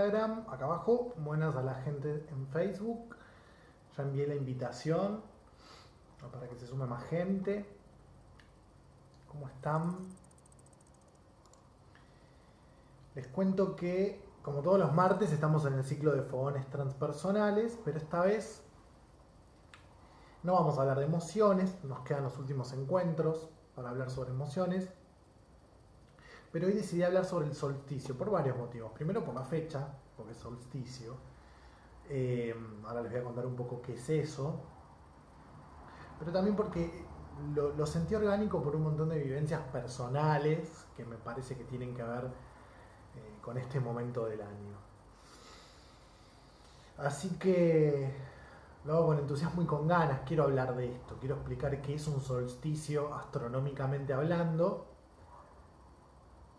Instagram, acá abajo, buenas a la gente en Facebook. Ya envié la invitación para que se sume más gente. ¿Cómo están? Les cuento que, como todos los martes, estamos en el ciclo de fogones transpersonales, pero esta vez no vamos a hablar de emociones, nos quedan los últimos encuentros para hablar sobre emociones. Pero hoy decidí hablar sobre el solsticio por varios motivos. Primero por la fecha, porque es solsticio. Ahora les voy a contar un poco qué es eso. Pero también porque lo sentí orgánico por un montón de vivencias personales que me parece que tienen que ver con este momento del año. Así que lo hago con entusiasmo y con ganas. Quiero hablar de esto. Quiero explicar qué es un solsticio astronómicamente hablando.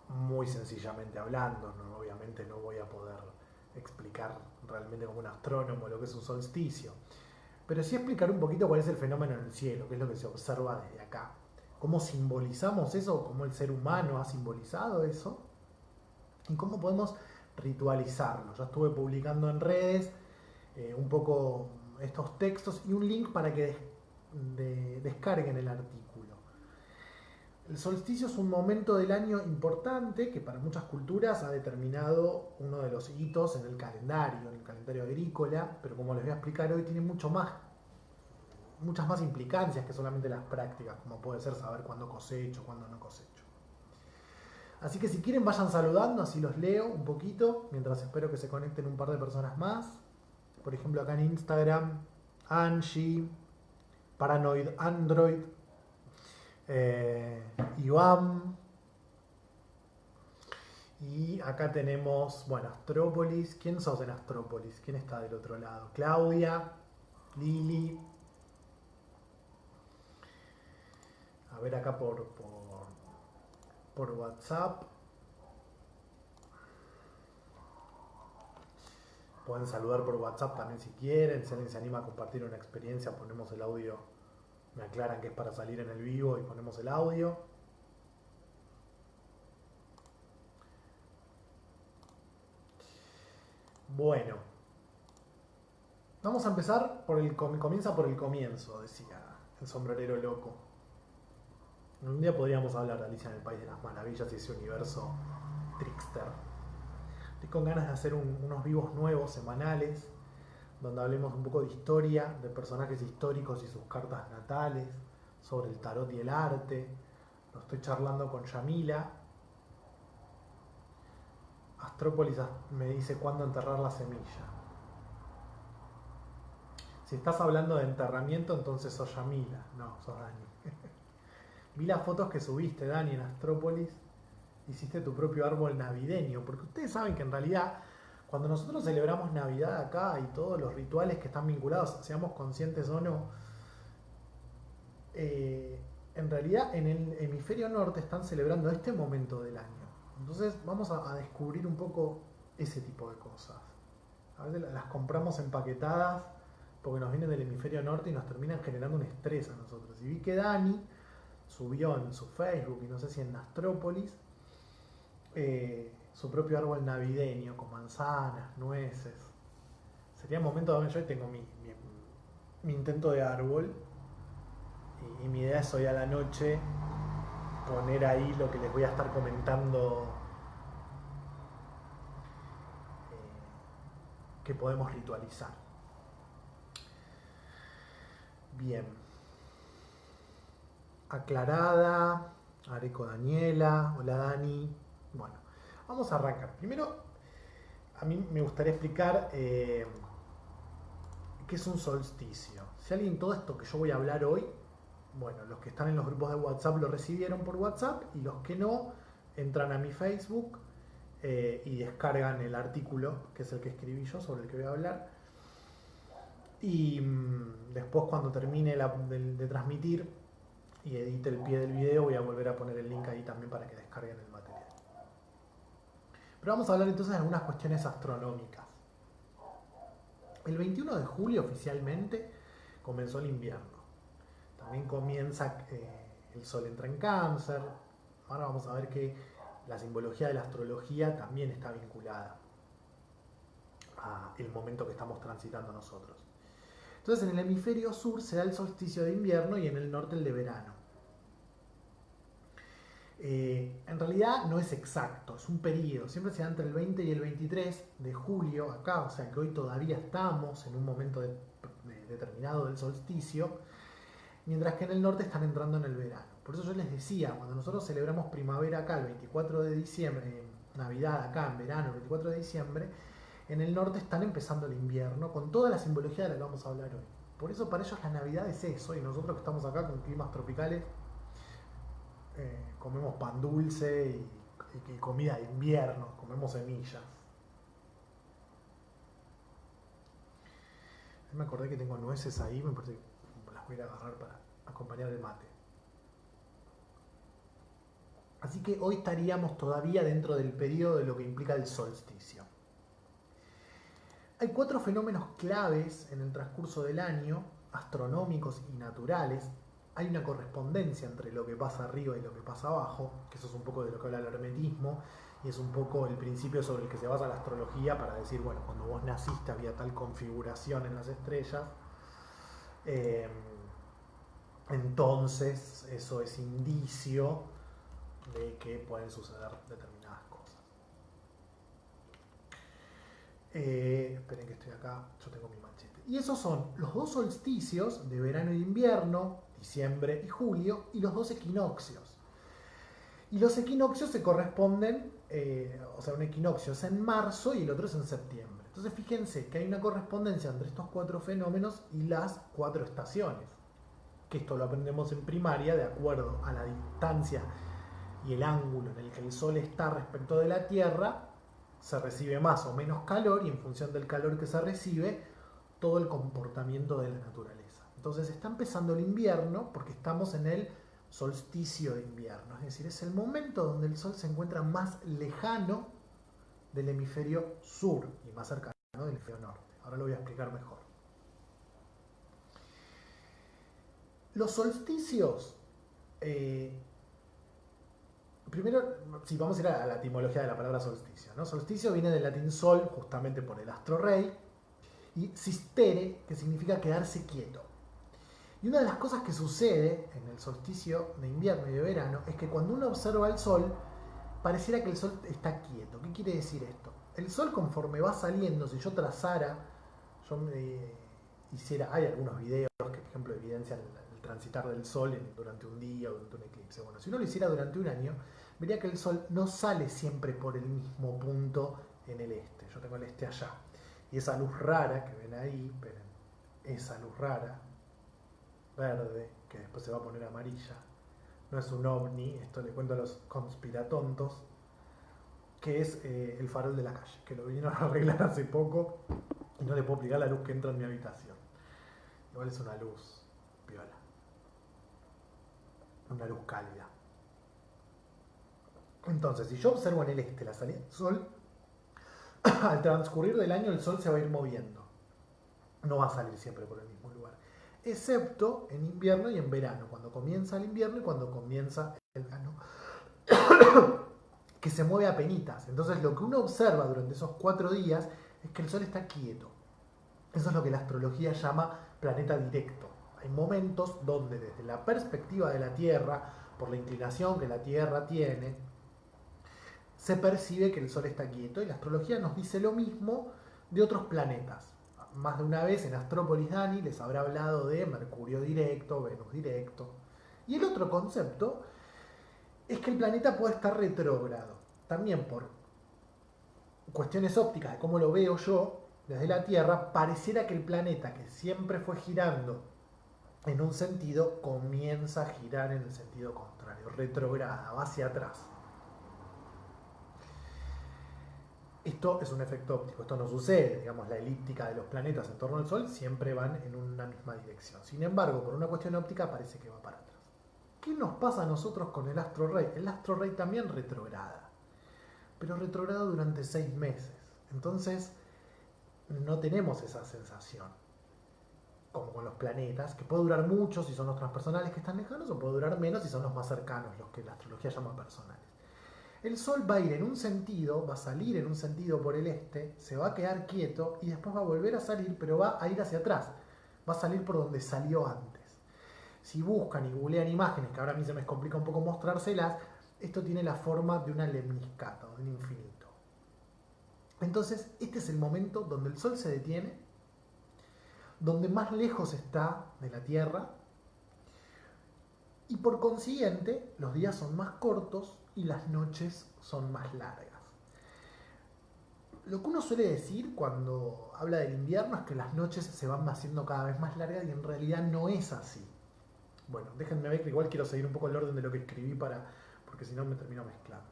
Muy sencillamente hablando, ¿no? Obviamente no voy a poder explicar realmente como un astrónomo lo que es un solsticio, pero sí explicar un poquito cuál es el fenómeno en el cielo, qué es lo que se observa desde acá, cómo simbolizamos eso, cómo el ser humano ha simbolizado eso y cómo podemos ritualizarlo. Ya estuve publicando en redes un poco estos textos y un link para que descarguen el artículo. El solsticio es un momento del año importante que para muchas culturas ha determinado uno de los hitos en el calendario agrícola, pero como les voy a explicar hoy tiene muchas más implicancias que solamente las prácticas, como puede ser saber cuándo cosecho, cuándo no cosecho. Así que si quieren vayan saludando, así los leo un poquito, mientras espero que se conecten un par de personas más. Por ejemplo acá en Instagram, Angie, Paranoid Android, Iván. Y acá tenemos, bueno, Astrópolis. ¿Quién sos en Astrópolis? ¿Quién está del otro lado? Claudia, Lili. A ver acá por WhatsApp. Pueden saludar por WhatsApp también si quieren. Si alguien se anima a compartir una experiencia, ponemos el audio. Me aclaran que es para salir en el vivo y ponemos el audio. Bueno, vamos a empezar comienza por el comienzo, decía el sombrerero loco. Un día podríamos hablar de Alicia en el País de las Maravillas y ese universo trickster. Estoy con ganas de hacer unos vivos nuevos, semanales, donde hablemos un poco de historia, de personajes históricos y sus cartas natales, sobre el tarot y el arte. Lo estoy charlando con Yamila. Astrópolis me dice cuándo enterrar la semilla. Si estás hablando de enterramiento, entonces sos Yamila. No, sos Dani. Vi las fotos que subiste, Dani, en Astrópolis. Hiciste tu propio árbol navideño. Porque ustedes saben que en realidad, cuando nosotros celebramos Navidad acá y todos los rituales que están vinculados, seamos conscientes o no, en realidad en el hemisferio norte están celebrando este momento del año. Entonces vamos a descubrir un poco ese tipo de cosas. A veces las compramos empaquetadas porque nos vienen del hemisferio norte y nos terminan generando un estrés a nosotros. Y vi que Dani subió en su Facebook y no sé si en Astrópolis su propio árbol navideño con manzanas, nueces. Sería momento de yo tengo mi intento de árbol y mi idea es hoy a la noche poner ahí lo que les voy a estar comentando que podemos ritualizar. Bien. Aclarada, Areco Daniela, hola Dani. Bueno, vamos a arrancar. Primero, a mí me gustaría explicar qué es un solsticio. Si alguien todo esto que yo voy a hablar hoy, bueno, los que están en los grupos de WhatsApp lo recibieron por WhatsApp y los que no, entran a mi Facebook y descargan el artículo, que es el que escribí yo, sobre el que voy a hablar. Y después cuando termine de transmitir y edite el pie del video, voy a volver a poner el link ahí también para que descarguen el material. Pero vamos a hablar entonces de algunas cuestiones astronómicas. El 21 de julio oficialmente comenzó el invierno. También comienza, el sol entra en Cáncer. Ahora vamos a ver que la simbología de la astrología también está vinculada. el momento que estamos transitando nosotros. Entonces en el hemisferio sur se da el solsticio de invierno y en el norte el de verano. En realidad no es exacto, es un periodo, siempre se da entre el 20 y el 23 de julio acá, o sea que hoy todavía estamos en un momento determinado del solsticio, mientras que en el norte están entrando en el verano. Por eso yo les decía, cuando nosotros celebramos primavera acá el 24 de diciembre, Navidad acá en verano el 24 de diciembre, en el norte están empezando el invierno con toda la simbología de la que vamos a hablar hoy. Por eso para ellos la Navidad es eso, y nosotros que estamos acá con climas tropicales, comemos pan dulce y comida de invierno, comemos semillas. Me acordé que tengo nueces ahí, me parece que las voy a ir a agarrar para acompañar el mate. Así que hoy estaríamos todavía dentro del periodo de lo que implica el solsticio. Hay 4 fenómenos claves en el transcurso del año, astronómicos y naturales. Hay una correspondencia entre lo que pasa arriba y lo que pasa abajo, que eso es un poco de lo que habla el hermetismo, y es un poco el principio sobre el que se basa la astrología para decir, bueno, cuando vos naciste había tal configuración en las estrellas, entonces eso es indicio de que pueden suceder determinadas cosas. Esperen que estoy acá, yo tengo mi machete. Y esos son los 2 solsticios de verano e invierno, diciembre y julio, y los 2 equinoccios. Y los equinoccios se corresponden, o sea, un equinoccio es en marzo y el otro es en septiembre. Entonces fíjense que hay una correspondencia entre estos 4 fenómenos y las 4 estaciones. Que esto lo aprendemos en primaria de acuerdo a la distancia y el ángulo en el que el Sol está respecto de la Tierra, se recibe más o menos calor y en función del calor que se recibe, todo el comportamiento de la naturaleza. Entonces está empezando el invierno porque estamos en el solsticio de invierno, es decir, es el momento donde el Sol se encuentra más lejano del hemisferio sur y más cercano del hemisferio norte. Ahora lo voy a explicar mejor. Los solsticios, primero, si vamos a ir a la etimología de la palabra solsticio, ¿no? Solsticio viene del latín sol, justamente por el astro rey, y sistere, que significa quedarse quieto. Y una de las cosas que sucede en el solsticio de invierno y de verano es que cuando uno observa el sol, pareciera que el sol está quieto. ¿Qué quiere decir esto? El sol conforme va saliendo, si yo trazara, hay algunos videos que, por ejemplo, evidencian el transitar del sol durante un día o durante un eclipse. Bueno, si uno lo hiciera durante un año, vería que el sol no sale siempre por el mismo punto en el este. Yo tengo el este allá. Y esa luz rara que ven ahí, esperen, esa luz rara, verde, que después se va a poner amarilla, no es un ovni, esto le cuento a los conspiratontos, que es el farol de la calle, que lo vinieron a arreglar hace poco y no le puedo aplicar la luz que entra en mi habitación. Igual es una luz viola, una luz cálida. Entonces, si yo observo en el este la salida del sol, al transcurrir del año el sol se va a ir moviendo. No va a salir siempre por el mismo lugar. Excepto en invierno y en verano, cuando comienza el invierno y cuando comienza el verano, que se mueve a penitas. Entonces lo que uno observa durante esos 4 días es que el sol está quieto. Eso es lo que la astrología llama planeta directo. Hay momentos donde desde la perspectiva de la Tierra, por la inclinación que la Tierra tiene, se percibe que el Sol está quieto y la astrología nos dice lo mismo de otros planetas. Más de una vez en Astrópolis Dani les habrá hablado de Mercurio directo, Venus directo. Y el otro concepto es que el planeta puede estar retrógrado, también por cuestiones ópticas de cómo lo veo yo desde la Tierra, pareciera que el planeta que siempre fue girando en un sentido comienza a girar en el sentido contrario, retrograda, va hacia atrás. Esto es un efecto óptico, esto no sucede, digamos, la elíptica de los planetas en torno al Sol siempre van en una misma dirección. Sin embargo, por una cuestión óptica parece que va para atrás. ¿Qué nos pasa a nosotros con el astro rey? El astro rey también retrograda, pero retrograda durante 6 meses. Entonces, no tenemos esa sensación, como con los planetas, que puede durar mucho si son los transpersonales que están lejanos, o puede durar menos si son los más cercanos, los que la astrología llama personales. El Sol va a ir en un sentido, va a salir en un sentido por el este, se va a quedar quieto y después va a volver a salir, pero va a ir hacia atrás. Va a salir por donde salió antes. Si buscan y googlean imágenes, que ahora a mí se me complica un poco mostrárselas, esto tiene la forma de una lemniscata, de un infinito. Entonces, este es el momento donde el Sol se detiene, donde más lejos está de la Tierra, y por consiguiente los días son más cortos y las noches son más largas. Lo que uno suele decir cuando habla del invierno es que las noches se van haciendo cada vez más largas y en realidad no es así. Bueno, déjenme ver que igual quiero seguir un poco el orden de lo que escribí porque si no me termino mezclando.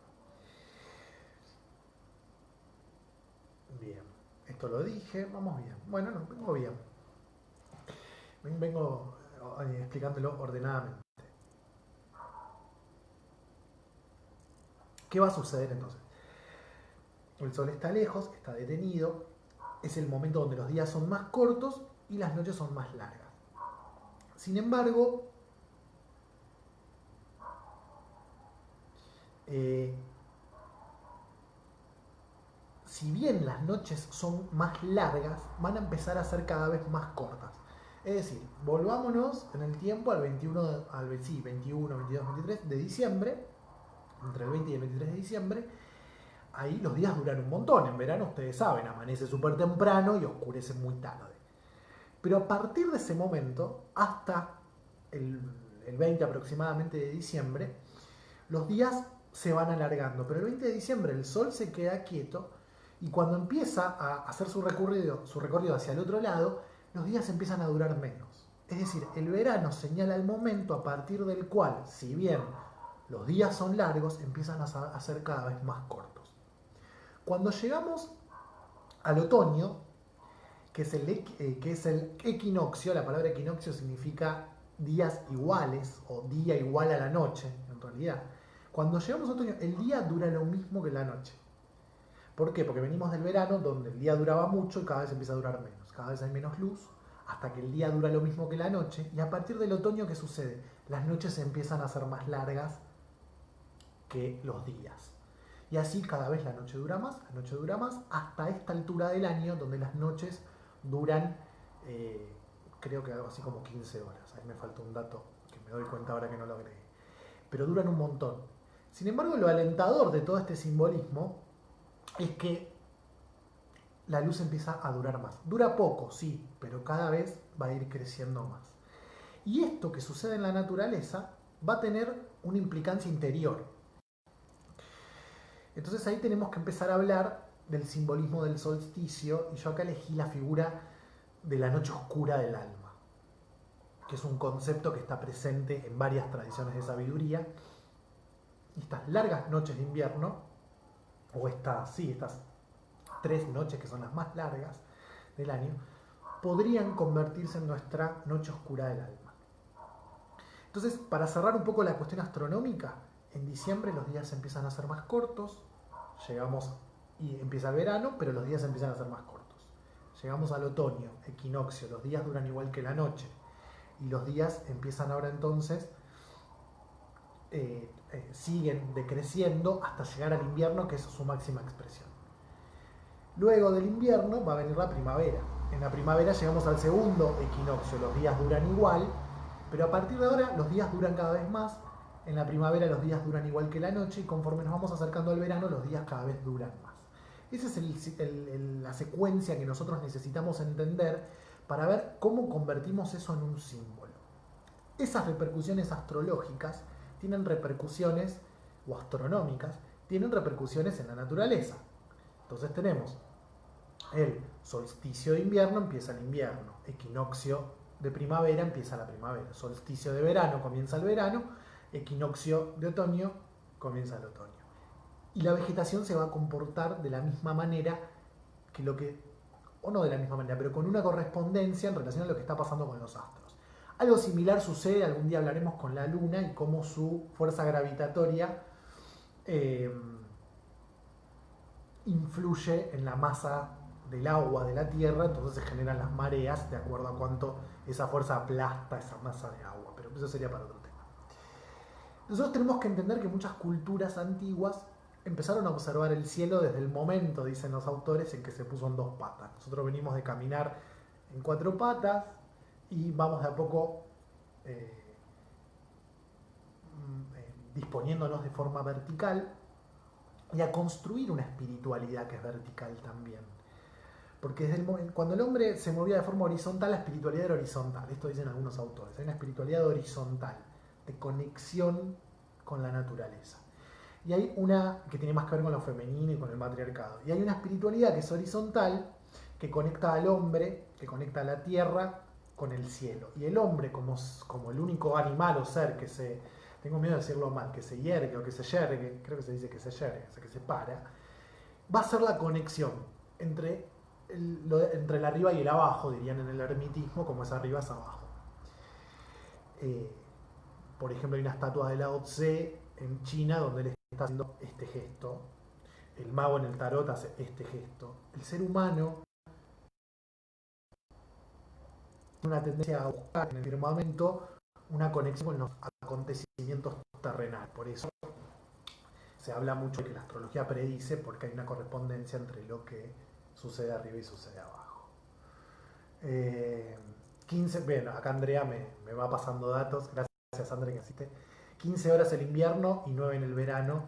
Bien, esto lo dije, vamos bien. Bueno, no, vengo bien. Vengo explicándolo ordenadamente. ¿Qué va a suceder entonces? El Sol está lejos, está detenido, es el momento donde los días son más cortos y las noches son más largas. Sin embargo, si bien las noches son más largas, van a empezar a ser cada vez más cortas. Es decir, volvámonos en el tiempo al 21, 22, 23 de diciembre, entre el 20 y el 23 de diciembre. Ahí los días duran un montón. En verano, ustedes saben, amanece súper temprano y oscurece muy tarde. Pero a partir de ese momento, hasta el 20 aproximadamente de diciembre, los días se van alargando. Pero el 20 de diciembre el Sol se queda quieto y cuando empieza a hacer su recorrido hacia el otro lado, los días empiezan a durar menos. Es decir, el verano señala el momento a partir del cual, si bien los días son largos, empiezan a ser cada vez más cortos. Cuando llegamos al otoño, que es el equinoccio, la palabra equinoccio significa días iguales o día igual a la noche, en realidad. Cuando llegamos a otoño, el día dura lo mismo que la noche. ¿Por qué? Porque venimos del verano donde el día duraba mucho y cada vez empieza a durar menos. Cada vez hay menos luz hasta que el día dura lo mismo que la noche. Y a partir del otoño, ¿qué sucede? Las noches empiezan a ser más largas que los días. Y así cada vez la noche dura más, hasta esta altura del año donde las noches duran, creo que algo así como 15 horas. Ahí me falta un dato que me doy cuenta ahora que no lo agregué. Pero duran un montón. Sin embargo, lo alentador de todo este simbolismo es que la luz empieza a durar más. Dura poco, sí, pero cada vez va a ir creciendo más. Y esto que sucede en la naturaleza va a tener una implicancia interior. Entonces ahí tenemos que empezar a hablar del simbolismo del solsticio y yo acá elegí la figura de la noche oscura del alma, que es un concepto que está presente en varias tradiciones de sabiduría. Y estas largas noches de invierno, o estas 3 noches que son las más largas del año, podrían convertirse en nuestra noche oscura del alma. Entonces, para cerrar un poco la cuestión astronómica, en diciembre los días empiezan a ser más cortos, llegamos y empieza el verano, pero los días empiezan a ser más cortos. Llegamos al otoño, equinoccio, los días duran igual que la noche y los días empiezan ahora entonces, siguen decreciendo hasta llegar al invierno, que es su máxima expresión. Luego del invierno va a venir la primavera. En la primavera llegamos al segundo equinoccio, los días duran igual, pero a partir de ahora los días duran cada vez más. En la primavera los días duran igual que la noche y conforme nos vamos acercando al verano los días cada vez duran más. Esa es la secuencia que nosotros necesitamos entender para ver cómo convertimos eso en un símbolo. Esas repercusiones astrológicas tienen repercusiones, o astronómicas, tienen repercusiones en la naturaleza. Entonces tenemos el solsticio de invierno, empieza el invierno, equinoccio de primavera, empieza la primavera, solsticio de verano, comienza el verano, equinoccio de otoño, comienza el otoño. Y la vegetación se va a comportar de la misma manera o no de la misma manera, pero con una correspondencia en relación a lo que está pasando con los astros. Algo similar sucede, algún día hablaremos con la Luna y cómo su fuerza gravitatoria influye en la masa del agua de la Tierra, entonces se generan las mareas de acuerdo a cuánto esa fuerza aplasta esa masa de agua, pero eso sería para otro tema. Nosotros tenemos que entender que muchas culturas antiguas empezaron a observar el cielo desde el momento, dicen los autores, en que se puso en dos patas. Nosotros venimos de caminar en cuatro patas y vamos de a poco eh, disponiéndonos de forma vertical y a construir una espiritualidad que es vertical también. Porque cuando el hombre se movía de forma horizontal, la espiritualidad era horizontal. Esto dicen algunos autores. Hay una espiritualidad horizontal, de conexión con la naturaleza. Y hay una que tiene más que ver con lo femenino y con el matriarcado. Y hay una espiritualidad que es horizontal, que conecta al hombre, que conecta a la tierra con el cielo. Y el hombre, como el único animal o ser que se, tengo miedo de decirlo mal, que se yergue o que se yergue, creo que se dice que se yergue, o sea, que se para, va a ser la conexión entre entre el arriba y el abajo, dirían en el hermetismo, como es arriba es abajo. Eh, por ejemplo, hay una estatua de Lao Tse en China donde él está haciendo este gesto. El mago en el tarot hace este gesto. El ser humano tiene una tendencia a buscar en el firmamento una conexión con los acontecimientos terrenales. Por eso se habla mucho de que la astrología predice porque hay una correspondencia entre lo que sucede arriba y sucede abajo. 15, bueno, acá Andrea me va pasando datos, gracias Andrea que asiste. 15 horas el invierno y 9 en el verano,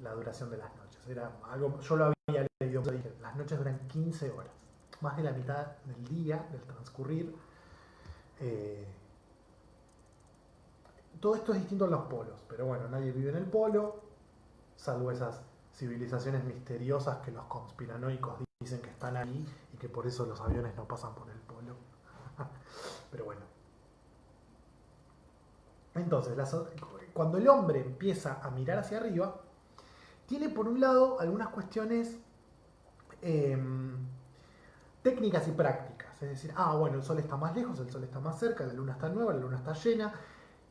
la duración de las noches. Era algo, yo lo había leído, dije, las noches duran 15 horas, más de la mitad del día, del transcurrir. Eh, todo esto es distinto en los polos, pero bueno, nadie vive en el polo, salvo esas civilizaciones misteriosas que los conspiranoicos dicen que están ahí y que por eso los aviones no pasan por el polo. Pero bueno. Entonces, cuando el hombre empieza a mirar hacia arriba, tiene por un lado algunas cuestiones eh, técnicas y prácticas. Es decir, bueno, el sol está más lejos, el sol está más cerca, la luna está nueva, la luna está llena.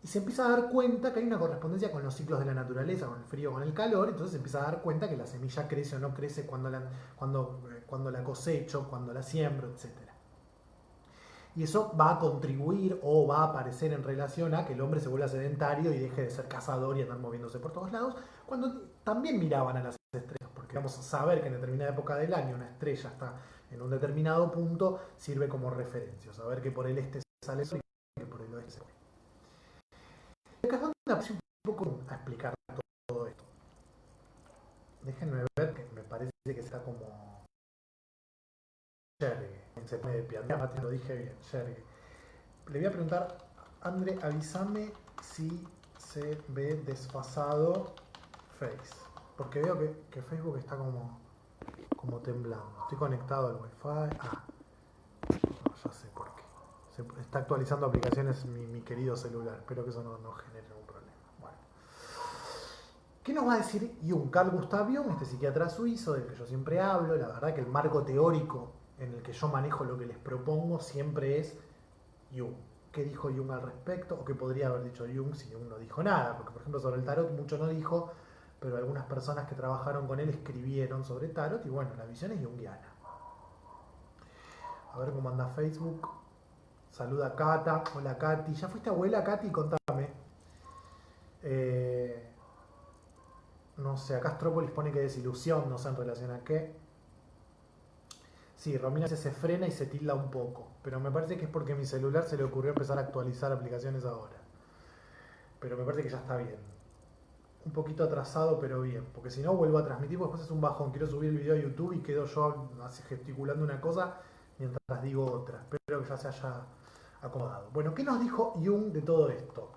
Y se empieza a dar cuenta que hay una correspondencia con los ciclos de la naturaleza, con el frío, con el calor. Entonces se empieza a dar cuenta que la semilla crece o no crece, cuando la cosecho, cuando la siembro, etc. Y eso va a contribuir o va a aparecer en relación a que el hombre se vuelva sedentario y deje de ser cazador y andar moviéndose por todos lados, cuando también miraban a las estrellas, porque vamos a saber que en determinada época del año una estrella está en un determinado punto, sirve como referencia, saber que por el este sale el sol y que por el oeste se pone. Acá es donde aparece un poco a explicar todo esto. Déjenme ver que me parece que está como Jerry, se pone de piano, lo dije bien, Jerry. Le voy a preguntar, André, avísame si se ve desfasado Face. Porque veo que Facebook está como temblando. Estoy conectado al Wi-Fi. No, ya sé por qué. Se está actualizando aplicaciones mi querido celular. Espero que eso no genere un problema. Bueno. ¿Qué nos va a decir Jung? Carl Gustav Jung, este psiquiatra suizo del que yo siempre hablo. La verdad que el marco teórico en el que yo manejo lo que les propongo siempre es Jung. ¿Qué dijo Jung al respecto? ¿O qué podría haber dicho Jung si Jung no dijo nada? Porque, por ejemplo, sobre el tarot mucho no dijo, pero algunas personas que trabajaron con él escribieron sobre tarot y bueno, la visión es junguiana. A ver cómo anda Facebook. Saluda a Cata. Hola Katy. ¿Ya fuiste abuela, Katy? Contame. Eh, no sé, acá Astrópolis pone que desilusión, no sé en relación a qué. Sí, Romina se frena y se tilda un poco, pero me parece que es porque a mi celular se le ocurrió empezar a actualizar aplicaciones ahora. Pero me parece que ya está bien. Un poquito atrasado, pero bien, porque si no vuelvo a transmitir, porque después es un bajón. Quiero subir el video a YouTube y quedo yo así gesticulando una cosa mientras digo otra. Espero que ya se haya acomodado. Bueno, ¿qué nos dijo Jung de todo esto?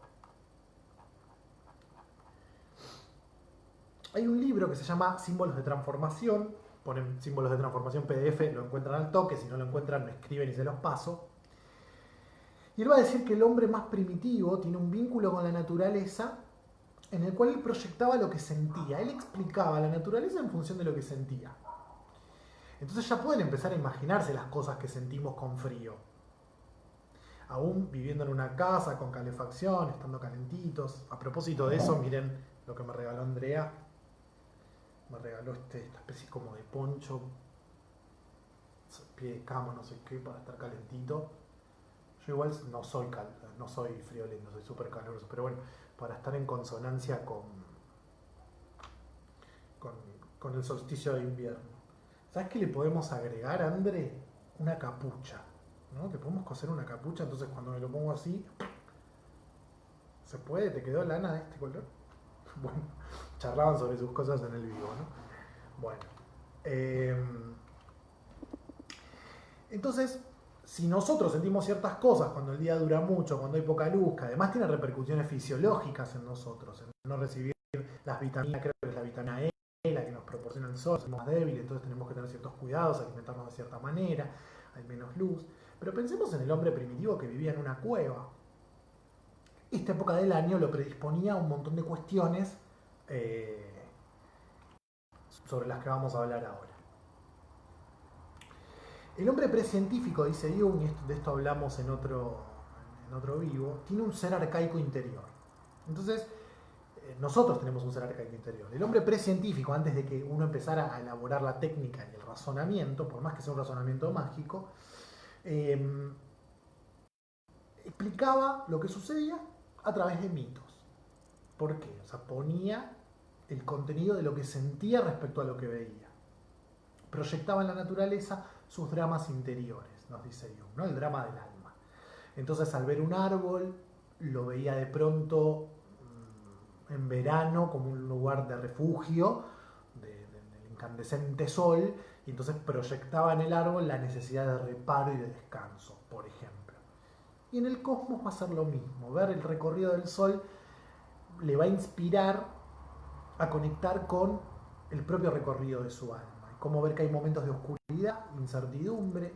Hay un libro que se llama Símbolos de Transformación. Ponen símbolos de transformación PDF, lo encuentran al toque. Si no lo encuentran, me escriben y se los paso. Y él va a decir que el hombre más primitivo tiene un vínculo con la naturaleza en el cual él proyectaba lo que sentía. Él explicaba la naturaleza en función de lo que sentía. Entonces ya pueden empezar a imaginarse las cosas que sentimos con frío. Aún viviendo en una casa con calefacción, estando calentitos. A propósito de eso, miren lo que me regaló Andrea. Me regaló esta especie como de poncho, pie de cama, no sé qué, para estar calentito. Yo igual no soy friolento, soy súper caluroso, pero bueno, para estar en consonancia con con el solsticio de invierno. ¿Sabes qué le podemos agregar, André? Una capucha, ¿no? Te podemos coser una capucha, entonces cuando me lo pongo así, ¿se puede? ¿Te quedó lana de este color? Bueno, charlaban sobre sus cosas en el vivo, ¿no? Bueno. Entonces, si nosotros sentimos ciertas cosas cuando el día dura mucho, cuando hay poca luz, que además tiene repercusiones fisiológicas en nosotros, en no recibir las vitaminas, creo que es la vitamina E, la que nos proporciona el sol, somos más débiles, entonces tenemos que tener ciertos cuidados, alimentarnos de cierta manera, hay menos luz. Pero pensemos en el hombre primitivo que vivía en una cueva. Esta época del año lo predisponía a un montón de cuestiones eh, sobre las que vamos a hablar ahora. El hombre precientífico, dice Jung, y de esto hablamos en otro vivo, tiene un ser arcaico interior. Entonces, nosotros tenemos un ser arcaico interior. El hombre precientífico, antes de que uno empezara a elaborar la técnica y el razonamiento, por más que sea un razonamiento mágico, explicaba lo que sucedía a través de mitos. ¿Por qué? O sea, ponía el contenido de lo que sentía respecto a lo que veía. Proyectaba en la naturaleza sus dramas interiores, nos dice Jung, ¿no? El drama del alma. Entonces, al ver un árbol, lo veía de pronto en verano como un lugar de refugio del incandescente sol, y entonces proyectaba en el árbol la necesidad de reparo y de descanso, por ejemplo. Y en el cosmos va a ser lo mismo. Ver el recorrido del sol le va a inspirar a conectar con el propio recorrido de su alma. Cómo ver que hay momentos de oscuridad, incertidumbre.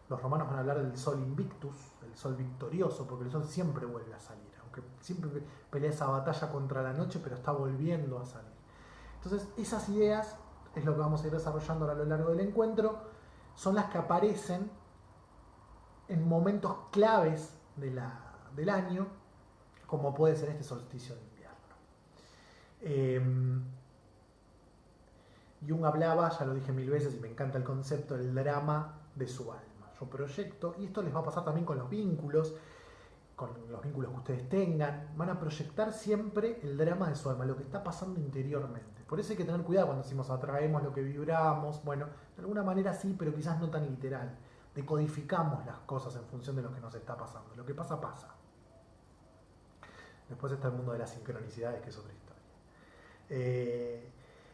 Los romanos van a hablar del sol invictus, del sol victorioso, porque el sol siempre vuelve a salir, aunque siempre pelea esa batalla contra la noche, pero está volviendo a salir. Entonces, esas ideas es lo que vamos a ir desarrollando a lo largo del encuentro, son las que aparecen en momentos claves del año, como puede ser este solsticio de invierno. Jung hablaba, ya lo dije mil veces y me encanta el concepto, del drama de su alma. Yo proyecto, y esto les va a pasar también con los vínculos que ustedes tengan, van a proyectar siempre el drama de su alma, lo que está pasando interiormente. Por eso hay que tener cuidado cuando decimos atraemos lo que vibramos, bueno, de alguna manera sí, pero quizás no tan literal. Decodificamos las cosas en función de lo que nos está pasando. Lo que pasa, pasa. Después está el mundo de las sincronicidades, que es otra historia.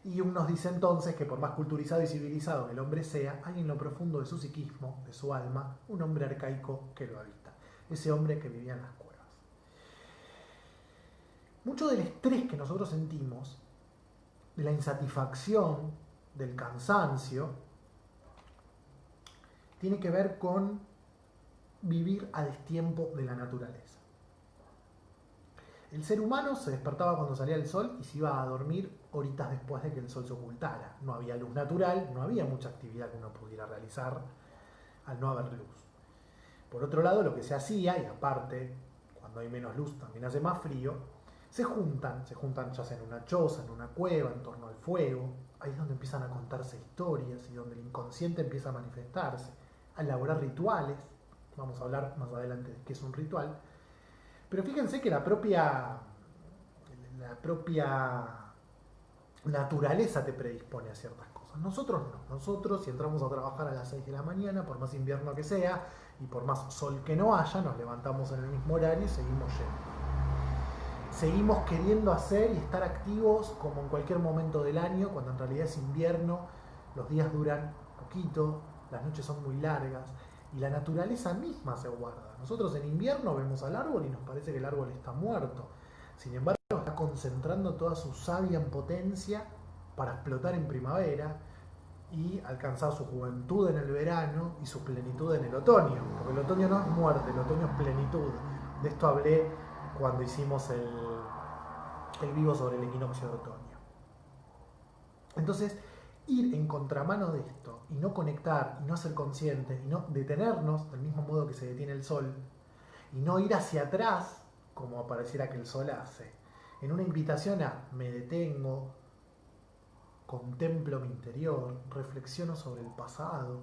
Y Jung nos dice entonces que por más culturizado y civilizado que el hombre sea, hay en lo profundo de su psiquismo, de su alma, un hombre arcaico que lo habita. Ese hombre que vivía en las cuevas. Mucho del estrés que nosotros sentimos, de la insatisfacción, del cansancio, tiene que ver con vivir a destiempo de la naturaleza. El ser humano se despertaba cuando salía el sol y se iba a dormir horitas después de que el sol se ocultara. No había luz natural, no había mucha actividad que uno pudiera realizar al no haber luz. Por otro lado, lo que se hacía, y aparte, cuando hay menos luz también hace más frío, se juntan ya sea en una choza, en una cueva, en torno al fuego. Ahí es donde empiezan a contarse historias y donde el inconsciente empieza a manifestarse, a elaborar rituales. Vamos a hablar más adelante de qué es un ritual. Pero fíjense que la propia naturaleza te predispone a ciertas cosas. Nosotros no. Nosotros, si entramos a trabajar a las 6 de la mañana, por más invierno que sea y por más sol que no haya, nos levantamos en el mismo horario y seguimos yendo. Seguimos queriendo hacer y estar activos como en cualquier momento del año, cuando en realidad es invierno, los días duran poquito, las noches son muy largas y la naturaleza misma se guarda. Nosotros en invierno vemos al árbol y nos parece que el árbol está muerto. Sin embargo, está concentrando toda su savia en potencia para explotar en primavera y alcanzar su juventud en el verano y su plenitud en el otoño. Porque el otoño no es muerte, el otoño es plenitud. De esto hablé cuando hicimos el vivo sobre el equinoccio de otoño. Entonces, ir en contramano de esto y no conectar y no ser consciente y no detenernos del mismo modo que se detiene el sol y no ir hacia atrás como pareciera que el sol hace, en una invitación a me detengo, contemplo mi interior, reflexiono sobre el pasado.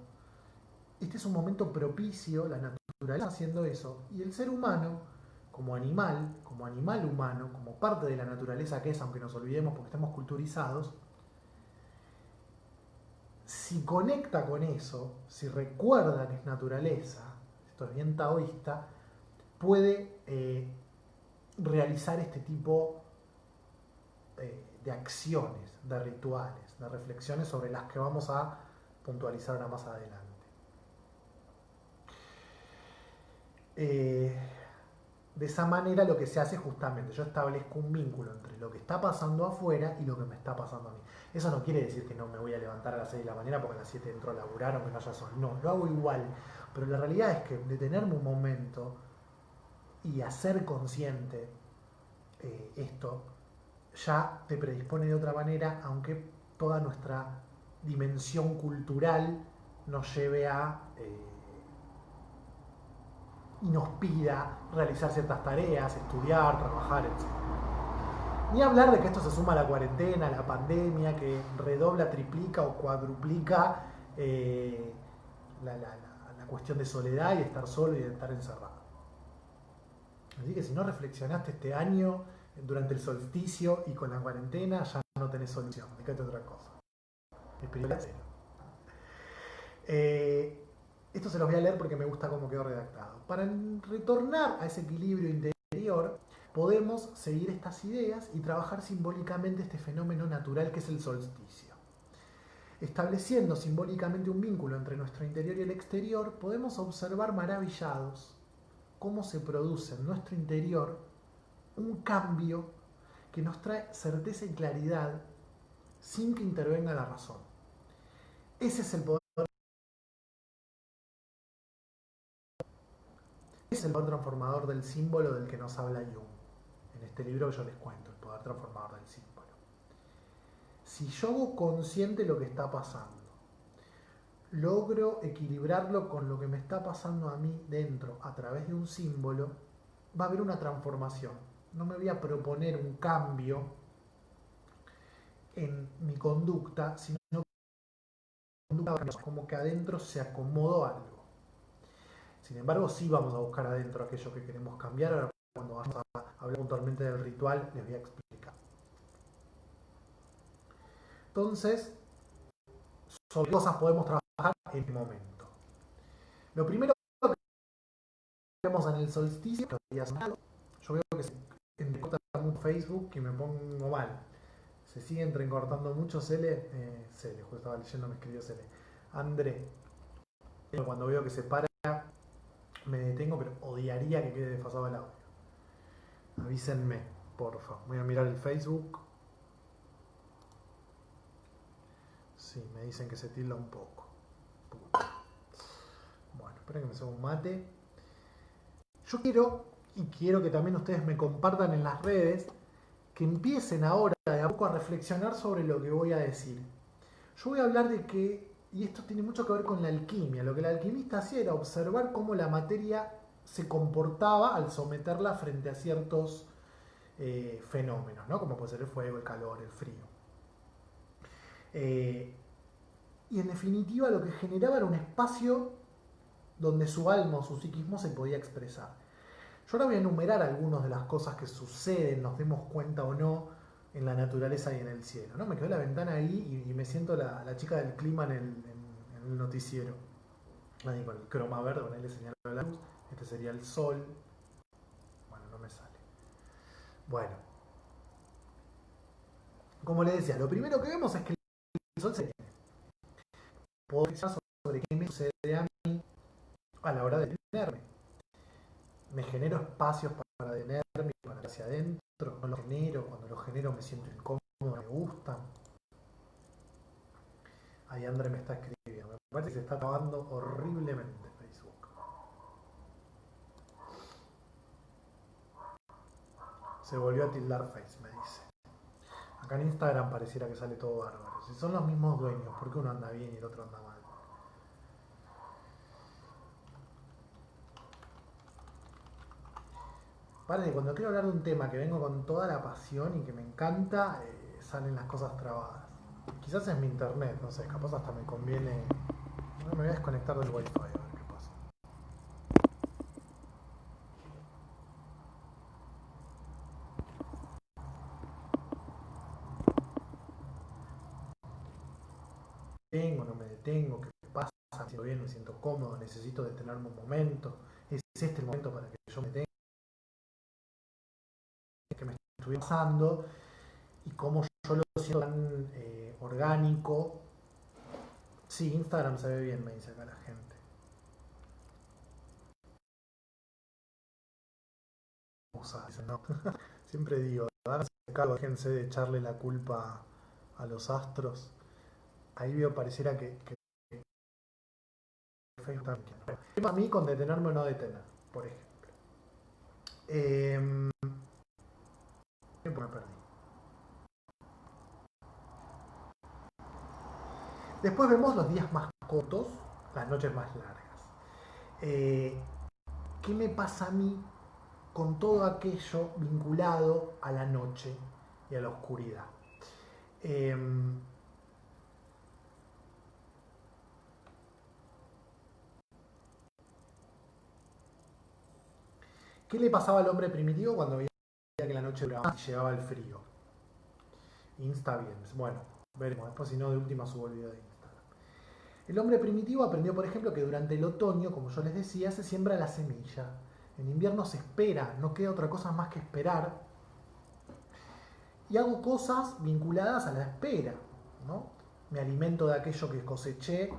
Este es un momento propicio, la naturaleza haciendo eso, y el ser humano, como animal humano, como parte de la naturaleza que es, aunque nos olvidemos porque estamos culturizados, si conecta con eso, si recuerda que es naturaleza, esto es bien taoísta, puede realizar este tipo de acciones, de rituales, de reflexiones sobre las que vamos a puntualizar ahora más adelante. De esa manera lo que se hace justamente, yo establezco un vínculo entre lo que está pasando afuera y lo que me está pasando a mí. Eso no quiere decir que no me voy a levantar a las 6 de la mañana porque a las 7 entro a laburar o que no haya sol. No, lo hago igual. Pero la realidad es que detenerme un momento y hacer consciente esto ya te predispone de otra manera, aunque toda nuestra dimensión cultural nos lleve a y nos pida realizar ciertas tareas, estudiar, trabajar, etc. Ni hablar de que esto se suma a la cuarentena, a la pandemia, que redobla, triplica o cuadruplica la cuestión de soledad y estar solo y de estar encerrado. Así que si no reflexionaste este año durante el solsticio y con la cuarentena, ya no tenés solución. Fíjate otra cosa. Espiritual cero. Esto se los voy a leer porque me gusta cómo quedó redactado. Para retornar a ese equilibrio interior, podemos seguir estas ideas y trabajar simbólicamente este fenómeno natural que es el solsticio. Estableciendo simbólicamente un vínculo entre nuestro interior y el exterior, podemos observar maravillados cómo se produce en nuestro interior un cambio que nos trae certeza y claridad sin que intervenga la razón. Ese es el poder. Es el poder transformador del símbolo del que nos habla Jung. En este libro que yo les cuento, el poder transformador del símbolo. Si yo hago consciente lo que está pasando, logro equilibrarlo con lo que me está pasando a mí dentro a través de un símbolo, va a haber una transformación. No me voy a proponer un cambio en mi conducta, sino como que adentro se acomodó algo. Sin embargo, sí vamos a buscar adentro aquello que queremos cambiar. Ahora, cuando vamos a hablar puntualmente del ritual, les voy a explicar. Entonces, sobre qué cosas podemos trabajar en el momento. Lo primero que vemos en el solsticio, yo veo que se entrecorta mucho Facebook y me pongo mal. Se sigue entrecortando mucho Cele, justo estaba leyendo, me escribió Cele. André, cuando veo que se para, me detengo, pero odiaría que quede desfasado el audio. Avísenme, porfa. Voy a mirar el Facebook. Sí, me dicen que se tilda un poco. Bueno, esperen que me suba un mate. Yo quiero que también ustedes me compartan en las redes, que empiecen ahora de a poco a reflexionar sobre lo que voy a decir. Yo voy a hablar de que, y esto tiene mucho que ver con la alquimia, lo que el alquimista hacía era observar cómo la materia se comportaba al someterla frente a ciertos fenómenos, ¿no? Como puede ser el fuego, el calor, el frío. Y en definitiva lo que generaba era un espacio donde su alma o su psiquismo se podía expresar. Yo ahora voy a enumerar algunas de las cosas que suceden, nos demos cuenta o no, en la naturaleza y en el cielo. ¿No? Me quedo la ventana ahí y me siento la chica del clima en el noticiero. Ahí con el croma verde, con él le señala la luz. Este sería el sol. Bueno, no me sale. Bueno, como les decía, lo primero que vemos es que el sol se tiene. Puedo pensar sobre qué me sucede a mí a la hora de detenerme. Me genero espacios para detenerme, para ir hacia adentro. No los genero, cuando los genero me siento incómodo, me gustan. Ahí André me está escribiendo. Me parece que se está acabando horriblemente Facebook. Se volvió a tildar Face, me dice. Acá en Instagram pareciera que sale todo bárbaro. Si son los mismos dueños, ¿por qué uno anda bien y el otro anda mal? Parece que cuando quiero hablar de un tema que vengo con toda la pasión y que me encanta, salen las cosas trabadas. Quizás es mi internet, no sé, capaz hasta me conviene. No, me voy a desconectar del wifi a ver qué pasa. detengo, no me detengo, qué pasa, me siento bien, me siento cómodo, necesito detenerme un momento, es este el momento para que yo me detenga, que me estoy pasando y cómo yo lo siento tan orgánico. Sí, Instagram se ve bien, me dice acá la gente. No. Siempre digo, darse cargo, déjense de echarle la culpa a los astros. Ahí veo, pareciera que Facebook también. A mí con detenerme o no detener, por ejemplo. Me perdí. Después vemos los días más cortos, las noches más largas. Eh, ¿Qué me pasa a mí con todo aquello vinculado a la noche y a la oscuridad? Eh, ¿Qué le pasaba al hombre primitivo cuando veía que la noche duraba y llegaba el frío? Insta bien. Bueno, veremos. Después, si no, de última subo el video de Instagram. El hombre primitivo aprendió, por ejemplo, que durante el otoño, como yo les decía, se siembra la semilla. En invierno se espera, no queda otra cosa más que esperar. Y hago cosas vinculadas a la espera, ¿no? Me alimento de aquello que coseché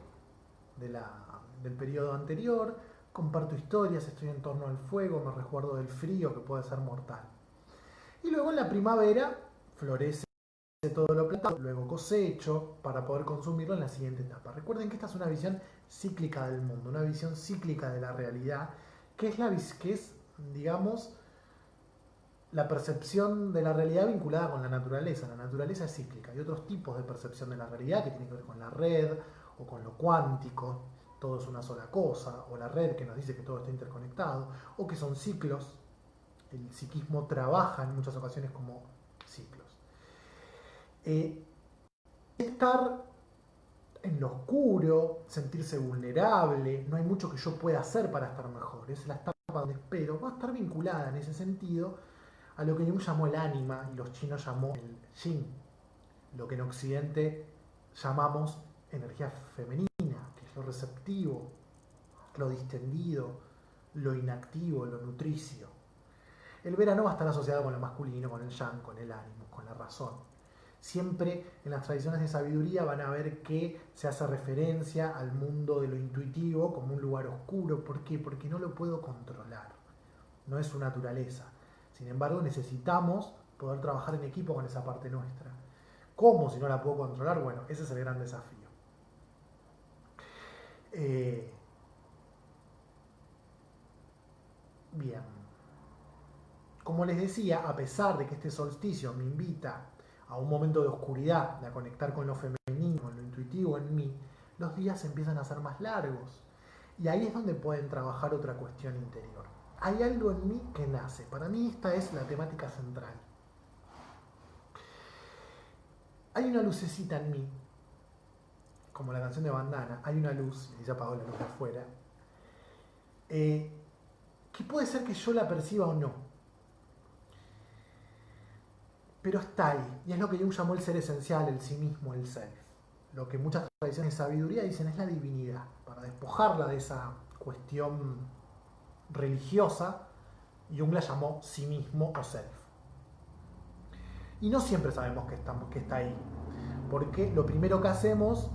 del periodo anterior, comparto historias, estoy en torno al fuego, me resguardo del frío que puede ser mortal. Y luego en la primavera florece todo lo plantado, luego cosecho para poder consumirlo en la siguiente etapa. Recuerden que esta es una visión cíclica del mundo, una visión cíclica de la realidad, que es, digamos, la percepción de la realidad vinculada con la naturaleza. La naturaleza es cíclica. Hay otros tipos de percepción de la realidad que tienen que ver con la red o con lo cuántico, todo es una sola cosa, o la red que nos dice que todo está interconectado, o que son ciclos. El psiquismo trabaja en muchas ocasiones como ciclos. Estar en lo oscuro, sentirse vulnerable, no hay mucho que yo pueda hacer para estar mejor, es la etapa donde espero, va a estar vinculada en ese sentido a lo que Jung llamó el ánima y los chinos llamó el yin, lo que en Occidente llamamos energía femenina, que es lo receptivo, lo distendido, lo inactivo, lo nutricio. El verano va a estar asociado con lo masculino, con el yang, con el ánimo, con la razón. Siempre en las tradiciones de sabiduría van a ver que se hace referencia al mundo de lo intuitivo como un lugar oscuro. ¿Por qué? Porque no lo puedo controlar. No es su naturaleza. Sin embargo, necesitamos poder trabajar en equipo con esa parte nuestra. ¿Cómo si no la puedo controlar? Bueno, ese es el gran desafío. Bien. Como les decía, a pesar de que este solsticio me invita a un momento de oscuridad, de a conectar con lo femenino, con lo intuitivo en mí, los días empiezan a ser más largos. Y ahí es donde pueden trabajar otra cuestión interior. Hay algo en mí que nace. Para mí esta es la temática central. Hay una lucecita en mí, como la canción de Bandana, hay una luz, y se apagó la luz de afuera, que puede ser que yo la perciba o no, pero está ahí, y es lo que Jung llamó el ser esencial, el sí mismo, el self. Lo que muchas tradiciones de sabiduría dicen es la divinidad, para despojarla de esa cuestión religiosa, Jung la llamó sí mismo o self. Y no siempre sabemos que está ahí, porque lo primero que hacemos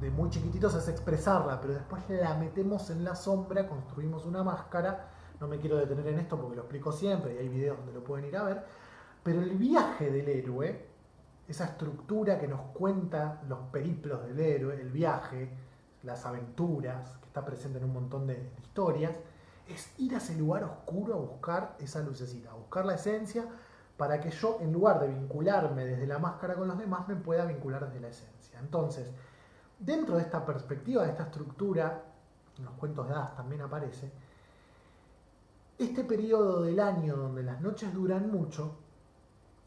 de muy chiquititos es expresarla, pero después la metemos en la sombra, construimos una máscara. No me quiero detener en esto porque lo explico siempre y hay videos donde lo pueden ir a ver, pero el viaje del héroe, esa estructura que nos cuenta los periplos del héroe, el viaje, las aventuras, que está presente en un montón de historias, es ir a ese lugar oscuro a buscar esa lucecita, a buscar la esencia para que yo, en lugar de vincularme desde la máscara con los demás, me pueda vincular desde la esencia. Entonces, dentro de esta perspectiva, de esta estructura, en los cuentos de hadas también aparece, este periodo del año donde las noches duran mucho,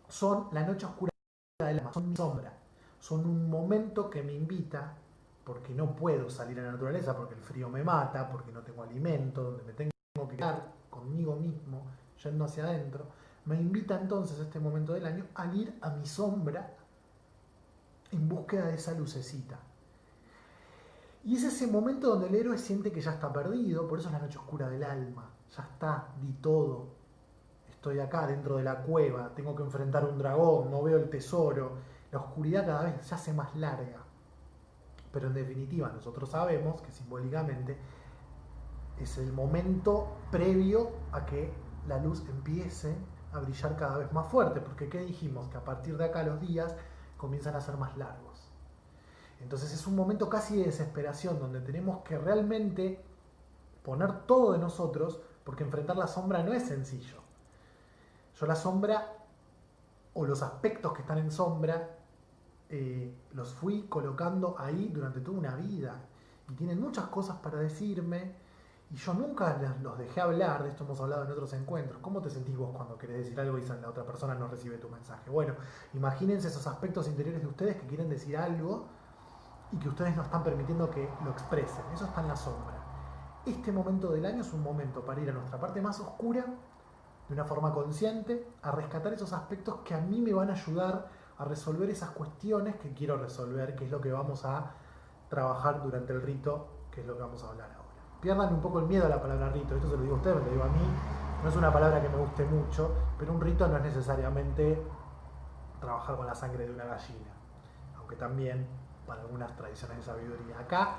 son la noche oscura del alma, son mi sombra, son un momento que me invita, porque no puedo salir a la naturaleza, porque el frío me mata, porque no tengo alimento, donde me tengo que quedar conmigo mismo, yendo hacia adentro, me invita entonces este momento del año a ir a mi sombra en búsqueda de esa lucecita. Y es ese momento donde el héroe siente que ya está perdido, por eso es la noche oscura del alma. Ya está, di todo. Estoy acá dentro de la cueva, tengo que enfrentar un dragón, no veo el tesoro. La oscuridad cada vez se hace más larga. Pero en definitiva, nosotros sabemos que simbólicamente es el momento previo a que la luz empiece a brillar cada vez más fuerte. Porque ¿qué dijimos? Que a partir de acá los días comienzan a ser más largos. Entonces es un momento casi de desesperación donde tenemos que realmente poner todo de nosotros porque enfrentar la sombra no es sencillo. Yo la sombra o los aspectos que están en sombra los fui colocando ahí durante toda una vida y tienen muchas cosas para decirme y yo nunca los dejé hablar. De esto hemos hablado en otros encuentros. ¿Cómo te sentís vos cuando querés decir algo y la otra persona no recibe tu mensaje? Bueno, imagínense esos aspectos interiores de ustedes que quieren decir algo y que ustedes no están permitiendo que lo expresen. Eso está en la sombra. Este momento del año es un momento para ir a nuestra parte más oscura de una forma consciente, a rescatar esos aspectos que a mí me van a ayudar a resolver esas cuestiones que quiero resolver, que es lo que vamos a trabajar durante el rito, que es lo que vamos a hablar ahora. Pierdan un poco el miedo a la palabra rito, esto se lo digo a ustedes, me lo digo a mí, no es una palabra que me guste mucho, pero un rito no es necesariamente trabajar con la sangre de una gallina, aunque también para algunas tradiciones de sabiduría. Acá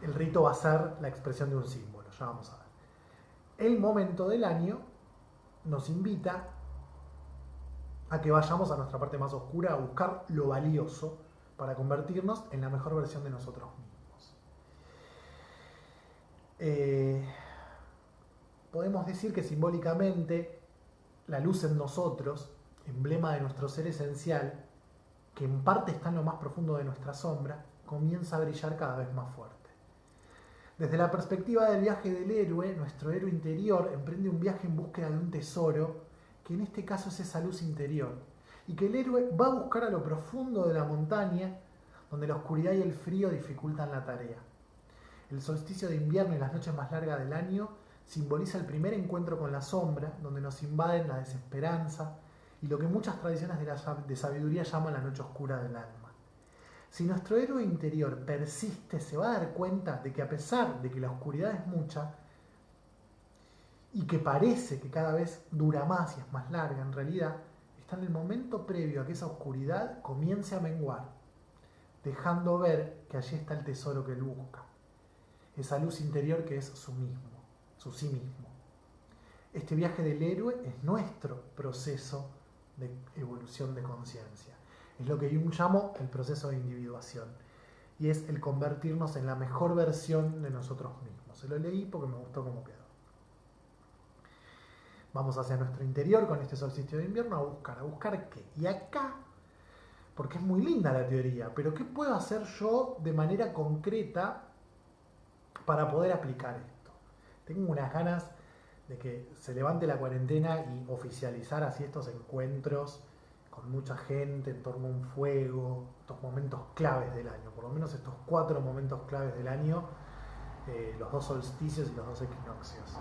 el rito va a ser la expresión de un símbolo, ya vamos a ver. El momento del año nos invita a que vayamos a nuestra parte más oscura a buscar lo valioso para convertirnos en la mejor versión de nosotros mismos. Podemos decir que simbólicamente la luz en nosotros, emblema de nuestro ser esencial, que en parte está en lo más profundo de nuestra sombra, comienza a brillar cada vez más fuerte. Desde la perspectiva del viaje del héroe, nuestro héroe interior emprende un viaje en búsqueda de un tesoro, que en este caso es esa luz interior, y que el héroe va a buscar a lo profundo de la montaña, donde la oscuridad y el frío dificultan la tarea. El solsticio de invierno y las noches más largas del año simboliza el primer encuentro con la sombra, donde nos invaden la desesperanza y lo que muchas tradiciones de sabiduría llaman la noche oscura del alma. Si nuestro héroe interior persiste, se va a dar cuenta de que a pesar de que la oscuridad es mucha y que parece que cada vez dura más y es más larga, en realidad está en el momento previo a que esa oscuridad comience a menguar, dejando ver que allí está el tesoro que él busca, esa luz interior que es su mismo, su sí mismo. Este viaje del héroe es nuestro proceso de evolución de conciencia. Es lo que Jung llamó el proceso de individuación. Y es el convertirnos en la mejor versión de nosotros mismos. Se lo leí porque me gustó cómo quedó. Vamos hacia nuestro interior con este solsticio de invierno ¿a buscar qué? Y acá, porque es muy linda la teoría, pero ¿qué puedo hacer yo de manera concreta para poder aplicar esto? Tengo unas ganas de que se levante la cuarentena y oficializar así estos encuentros con mucha gente en torno a un fuego, estos momentos claves del año, por lo menos estos 4 momentos claves del año, los 2 solsticios y los 2 equinoccios.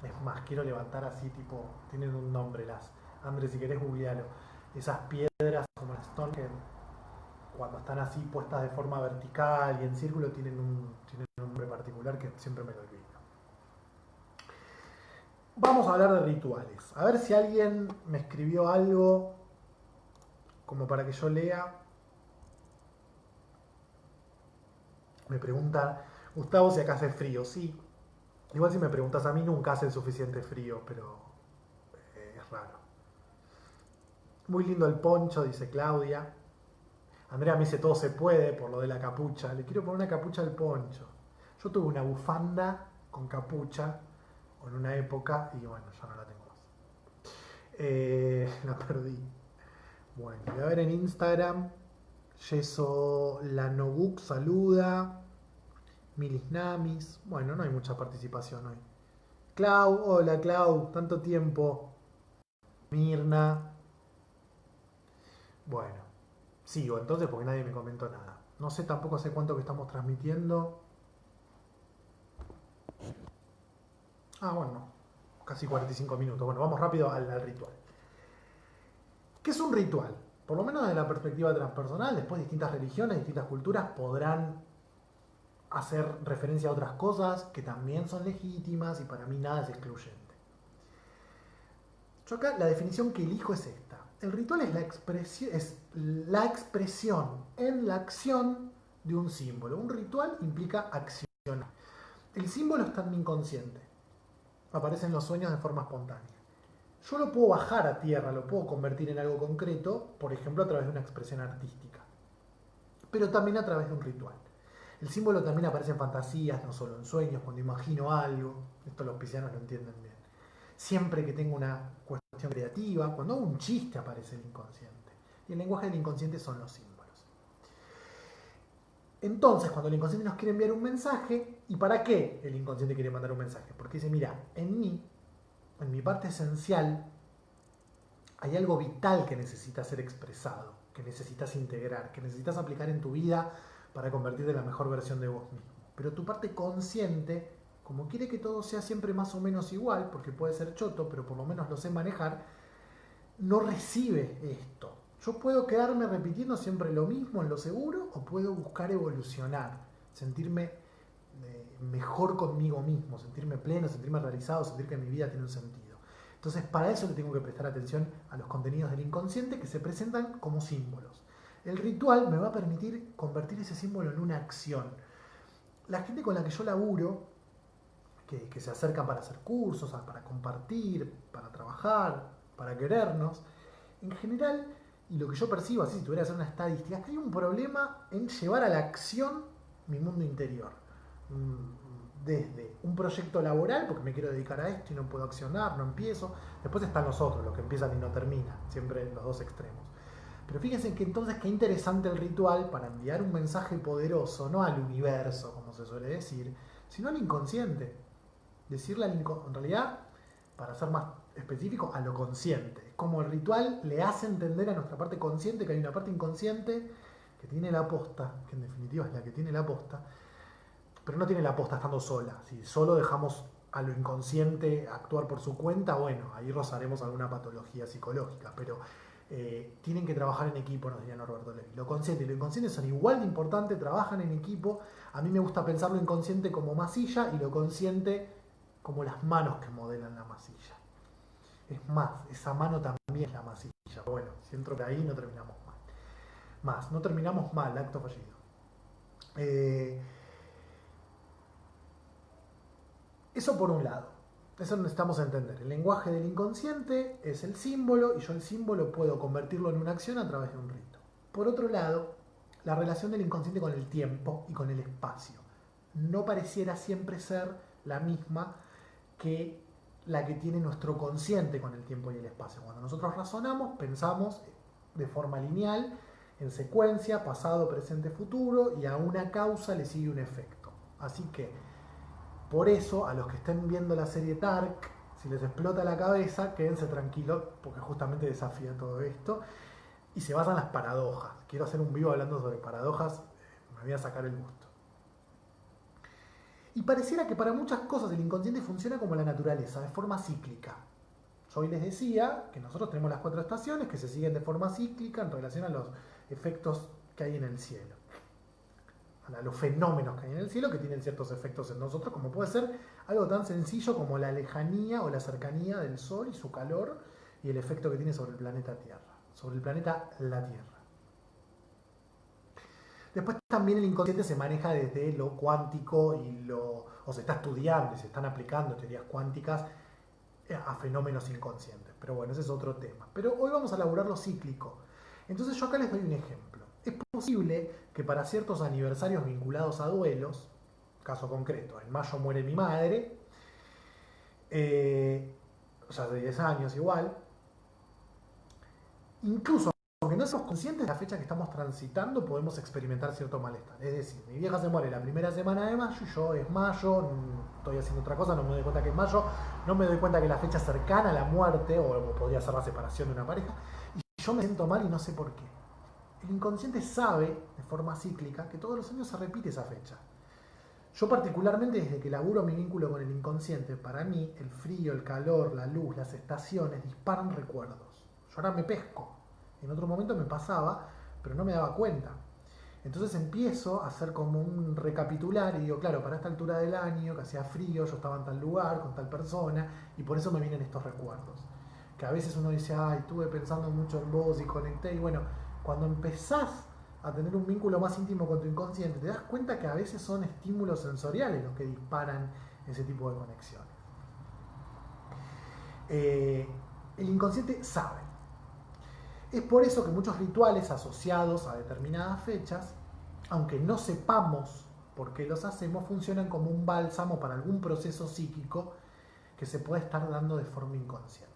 Es más, quiero levantar así tipo, tienen un nombre Andrés, si querés googlealo, esas piedras como las Stonehenge, cuando están así puestas de forma vertical y en círculo tienen un nombre particular que siempre me lo olvido. Vamos a hablar de rituales. A ver si alguien me escribió algo como para que yo lea. Me pregunta Gustavo si acá hace frío. Sí. Igual si me preguntas a mí nunca hace suficiente frío, pero es raro. Muy lindo el poncho, dice Claudia. Andrea me dice todo se puede por lo de la capucha. Le quiero poner una capucha al poncho. Yo tuve una bufanda con capucha en una época y bueno, ya no la tengo más. La perdí. Bueno, voy a ver en Instagram. Yeso Lanoguk saluda. Milis Namis. Bueno, no hay mucha participación hoy. Clau, hola Clau, tanto tiempo. Mirna. Bueno, sigo entonces porque nadie me comentó nada. No sé tampoco hace cuánto que estamos transmitiendo. Ah, bueno, casi 45 minutos. Bueno, vamos rápido al ritual. ¿Qué es un ritual? Por lo menos desde la perspectiva transpersonal, después distintas religiones, distintas culturas podrán hacer referencia a otras cosas que también son legítimas y para mí nada es excluyente. Yo acá la definición que elijo es esta. El ritual es la expresión en la acción de un símbolo. Un ritual implica accionar. El símbolo está en mi inconsciente. Aparece en los sueños de forma espontánea. Yo lo puedo bajar a tierra, lo puedo convertir en algo concreto, por ejemplo a través de una expresión artística, pero también a través de un ritual. El símbolo también aparece en fantasías, no solo en sueños, cuando imagino algo. Esto los piscianos lo entienden bien. Siempre que tengo una cuestión creativa, cuando hago un chiste aparece el inconsciente. Y el lenguaje del inconsciente son los símbolos. Entonces, cuando el inconsciente nos quiere enviar un mensaje, ¿y para qué el inconsciente quiere mandar un mensaje? Porque dice, mira, en mi parte esencial, hay algo vital que necesitas ser expresado, que necesitas integrar, que necesitas aplicar en tu vida para convertirte en la mejor versión de vos mismo. Pero tu parte consciente, como quiere que todo sea siempre más o menos igual, porque puede ser choto, pero por lo menos lo sé manejar, no recibe esto. Yo puedo quedarme repitiendo siempre lo mismo en lo seguro o puedo buscar evolucionar, sentirme mejor conmigo mismo, sentirme pleno, sentirme realizado, sentir que mi vida tiene un sentido. Entonces, para eso le tengo que prestar atención a los contenidos del inconsciente que se presentan como símbolos. El ritual me va a permitir convertir ese símbolo en una acción. La gente con la que yo laburo, que se acercan para hacer cursos, para compartir, para trabajar, para querernos, en general, y lo que yo percibo, así si tuviera que hacer una estadística, es que hay un problema en llevar a la acción mi mundo interior. Desde un proyecto laboral, porque me quiero dedicar a esto y no puedo accionar, no empiezo. Después están los otros, los que empiezan y no terminan, siempre los dos extremos. Pero fíjense que entonces qué interesante el ritual para enviar un mensaje poderoso, no al universo, como se suele decir, sino al inconsciente. Decirle al inconsciente, en realidad, para ser más específico, a lo consciente. Como el ritual le hace entender a nuestra parte consciente que hay una parte inconsciente que tiene la posta, que en definitiva es la que tiene la posta, pero no tiene la posta estando sola. Si solo dejamos a lo inconsciente actuar por su cuenta, bueno, ahí rozaremos alguna patología psicológica, pero tienen que trabajar en equipo, nos diría Norberto Levi. Lo consciente y lo inconsciente son igual de importantes, trabajan en equipo. A mí me gusta pensar lo inconsciente como masilla y lo consciente como las manos que modelan la masilla. Es más, esa mano también es la masilla. Bueno, si entro de ahí no terminamos mal. No terminamos mal, acto fallido. Eso por un lado. Eso necesitamos entender. El lenguaje del inconsciente es el símbolo y yo el símbolo puedo convertirlo en una acción a través de un rito. Por otro lado, la relación del inconsciente con el tiempo y con el espacio no pareciera siempre ser la misma que la que tiene nuestro consciente con el tiempo y el espacio. Cuando nosotros razonamos, pensamos de forma lineal, en secuencia, pasado, presente, futuro, y a una causa le sigue un efecto. Así que, por eso, a los que estén viendo la serie Dark, si les explota la cabeza, quédense tranquilos, porque justamente desafía todo esto, y se basan en las paradojas. Quiero hacer un vivo hablando sobre paradojas, me voy a sacar el gusto. Y pareciera que para muchas cosas el inconsciente funciona como la naturaleza, de forma cíclica. Yo hoy les decía que nosotros tenemos las 4 estaciones que se siguen de forma cíclica en relación a los efectos que hay en el cielo. A los fenómenos que hay en el cielo que tienen ciertos efectos en nosotros, como puede ser algo tan sencillo como la lejanía o la cercanía del Sol y su calor y el efecto que tiene sobre el planeta Tierra, sobre el planeta la Tierra. Después también el inconsciente se maneja desde lo cuántico o se está estudiando y se están aplicando teorías cuánticas a fenómenos inconscientes. Pero bueno, ese es otro tema. Pero hoy vamos a elaborar lo cíclico. Entonces yo acá les doy un ejemplo. Es posible que para ciertos aniversarios vinculados a duelos, caso concreto, en mayo muere mi madre, o sea, de 10 años igual, incluso aunque no seamos conscientes de la fecha que estamos transitando, podemos experimentar cierto malestar. Es decir, mi vieja se muere la primera semana de mayo, yo es mayo, estoy haciendo otra cosa, no me doy cuenta que es mayo, no me doy cuenta que la fecha es cercana a la muerte, o podría ser la separación de una pareja, y yo me siento mal y no sé por qué. El inconsciente sabe, de forma cíclica, que todos los años se repite esa fecha. Yo particularmente, desde que laburo mi vínculo con el inconsciente, para mí el frío, el calor, la luz, las estaciones disparan recuerdos. Yo ahora me pesco. En otro momento me pasaba, pero no me daba cuenta. Entonces empiezo a hacer como un recapitular y digo, claro, para esta altura del año, que hacía frío, yo estaba en tal lugar, con tal persona, y por eso me vienen estos recuerdos. Que a veces uno dice, ay, estuve pensando mucho en vos y conecté, y bueno, cuando empezás a tener un vínculo más íntimo con tu inconsciente, te das cuenta que a veces son estímulos sensoriales los que disparan ese tipo de conexiones. El inconsciente sabe. Es por eso que muchos rituales asociados a determinadas fechas, aunque no sepamos por qué los hacemos, funcionan como un bálsamo para algún proceso psíquico que se puede estar dando de forma inconsciente.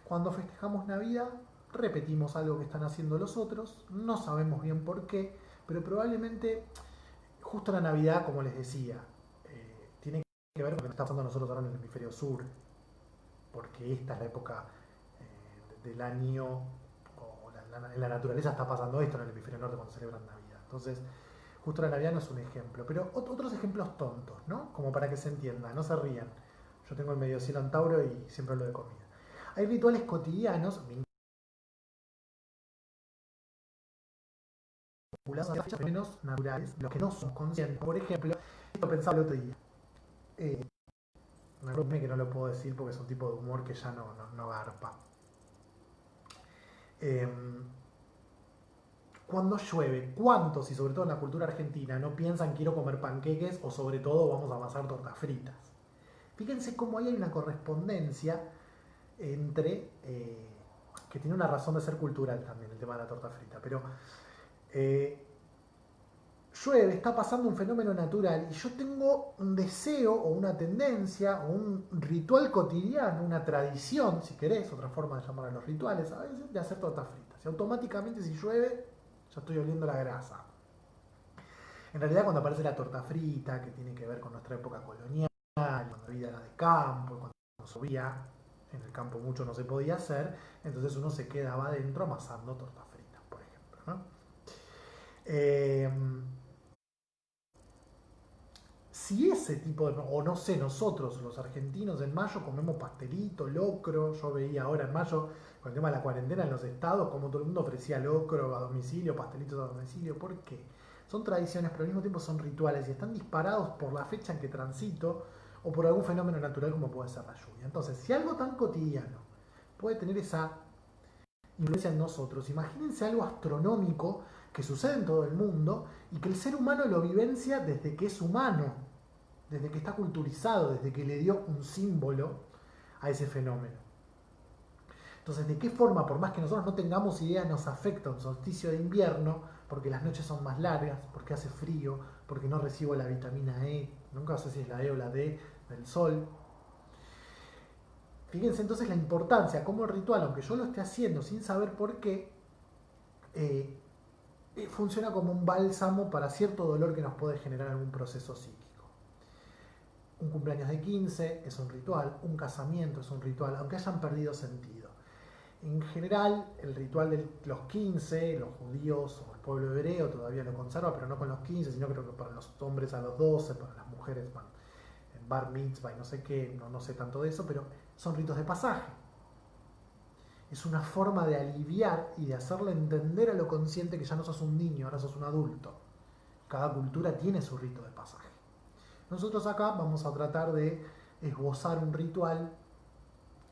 Cuando festejamos Navidad, repetimos algo que están haciendo los otros, no sabemos bien por qué, pero probablemente justo la Navidad, como les decía, tiene que ver con lo que está pasando nosotros ahora en el hemisferio sur, porque esta es la época del año, o en la naturaleza está pasando esto en el hemisferio norte cuando celebran Navidad. Entonces, justo la Navidad no es un ejemplo, pero otros ejemplos tontos, ¿no? Como para que se entienda, no se rían. Yo tengo el medio cielo en Tauro y siempre hablo de comida. Hay rituales cotidianos vinculados a fechas menos naturales, los que no somos conscientes. Por ejemplo, esto pensaba el otro día. Un error que no lo puedo decir porque es un tipo de humor que ya no garpa. Eh, Cuando llueve, ¿cuántos, y sobre todo en la cultura argentina, no piensan quiero comer panqueques o sobre todo vamos a amasar tortas fritas? Fíjense cómo ahí hay una correspondencia entre, que tiene una razón de ser cultural también, el tema de la torta frita, pero eh, llueve, está pasando un fenómeno natural y yo tengo un deseo o una tendencia o un ritual cotidiano, una tradición, si querés, otra forma de llamar a los rituales, a veces, de hacer tortas fritas. Y automáticamente si llueve, ya estoy oliendo la grasa. En realidad cuando aparece la torta frita, que tiene que ver con nuestra época colonial, cuando la vida era de campo, cuando subía, en el campo mucho no se podía hacer, entonces uno se quedaba adentro amasando tortas fritas, por ejemplo, ¿no? Eh, si ese tipo de, o no sé, nosotros los argentinos en mayo comemos pastelito, locro, yo veía ahora en mayo con el tema de la cuarentena en los estados como todo el mundo ofrecía locro a domicilio, pastelitos a domicilio, ¿por qué? Son tradiciones pero al mismo tiempo son rituales y están disparados por la fecha en que transito o por algún fenómeno natural como puede ser la lluvia. Entonces, si algo tan cotidiano puede tener esa influencia en nosotros, imagínense algo astronómico que sucede en todo el mundo y que el ser humano lo vivencia desde que es humano, desde que está culturizado, desde que le dio un símbolo a ese fenómeno. Entonces, ¿de qué forma, por más que nosotros no tengamos idea, nos afecta un solsticio de invierno? Porque las noches son más largas, porque hace frío, porque no recibo la vitamina E, nunca sé si es la E o la D del sol. Fíjense entonces la importancia, como el ritual, aunque yo lo esté haciendo sin saber por qué, eh, funciona como un bálsamo para cierto dolor que nos puede generar algún proceso psíquico. Un cumpleaños de 15 es un ritual, un casamiento es un ritual, aunque hayan perdido sentido. En general, el ritual de los 15, los judíos o el pueblo hebreo todavía lo conserva, pero no con los 15, sino creo que para los hombres a los 12, para las mujeres, bueno, en bar mitzvah y no sé qué, no sé tanto de eso, pero son ritos de pasaje. Es una forma de aliviar y de hacerle entender a lo consciente que ya no sos un niño, ahora sos un adulto. Cada cultura tiene su rito de pasaje. Nosotros acá vamos a tratar de esbozar un ritual.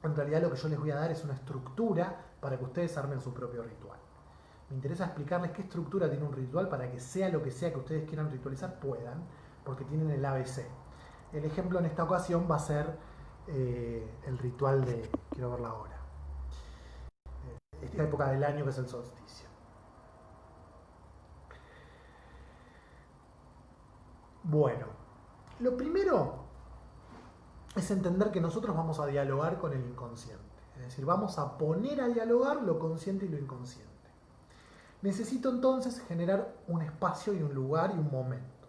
En realidad lo que yo les voy a dar es una estructura para que ustedes armen su propio ritual. Me interesa explicarles qué estructura tiene un ritual para que sea lo que sea que ustedes quieran ritualizar, puedan, porque tienen el ABC. El ejemplo en esta ocasión va a ser el ritual de, quiero verla ahora, esta época del año que es el solsticio. Bueno, lo primero es entender que nosotros vamos a dialogar con el inconsciente. Es decir, vamos a poner a dialogar lo consciente y lo inconsciente. Necesito entonces generar un espacio y un lugar y un momento.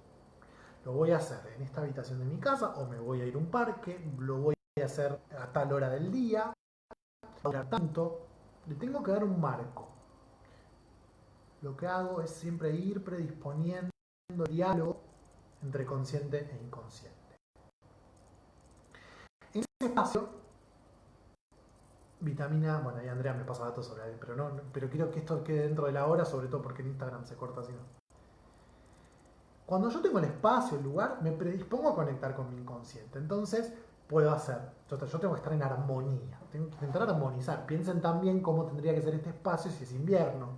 Lo voy a hacer en esta habitación de mi casa o me voy a ir a un parque, lo voy a hacer a tal hora del día, a tanto. Le tengo que dar un marco. Lo que hago es siempre ir predisponiendo el diálogo entre consciente e inconsciente. En ese espacio, vitamina, bueno, ahí Andrea me pasa datos sobre él, pero quiero que esto quede dentro de la hora, sobre todo porque en Instagram se corta así, ¿no? Cuando yo tengo el espacio, el lugar, me predispongo a conectar con mi inconsciente. Entonces, puedo hacer. Yo tengo que estar en armonía. Tengo que intentar armonizar. Piensen también cómo tendría que ser este espacio si es invierno.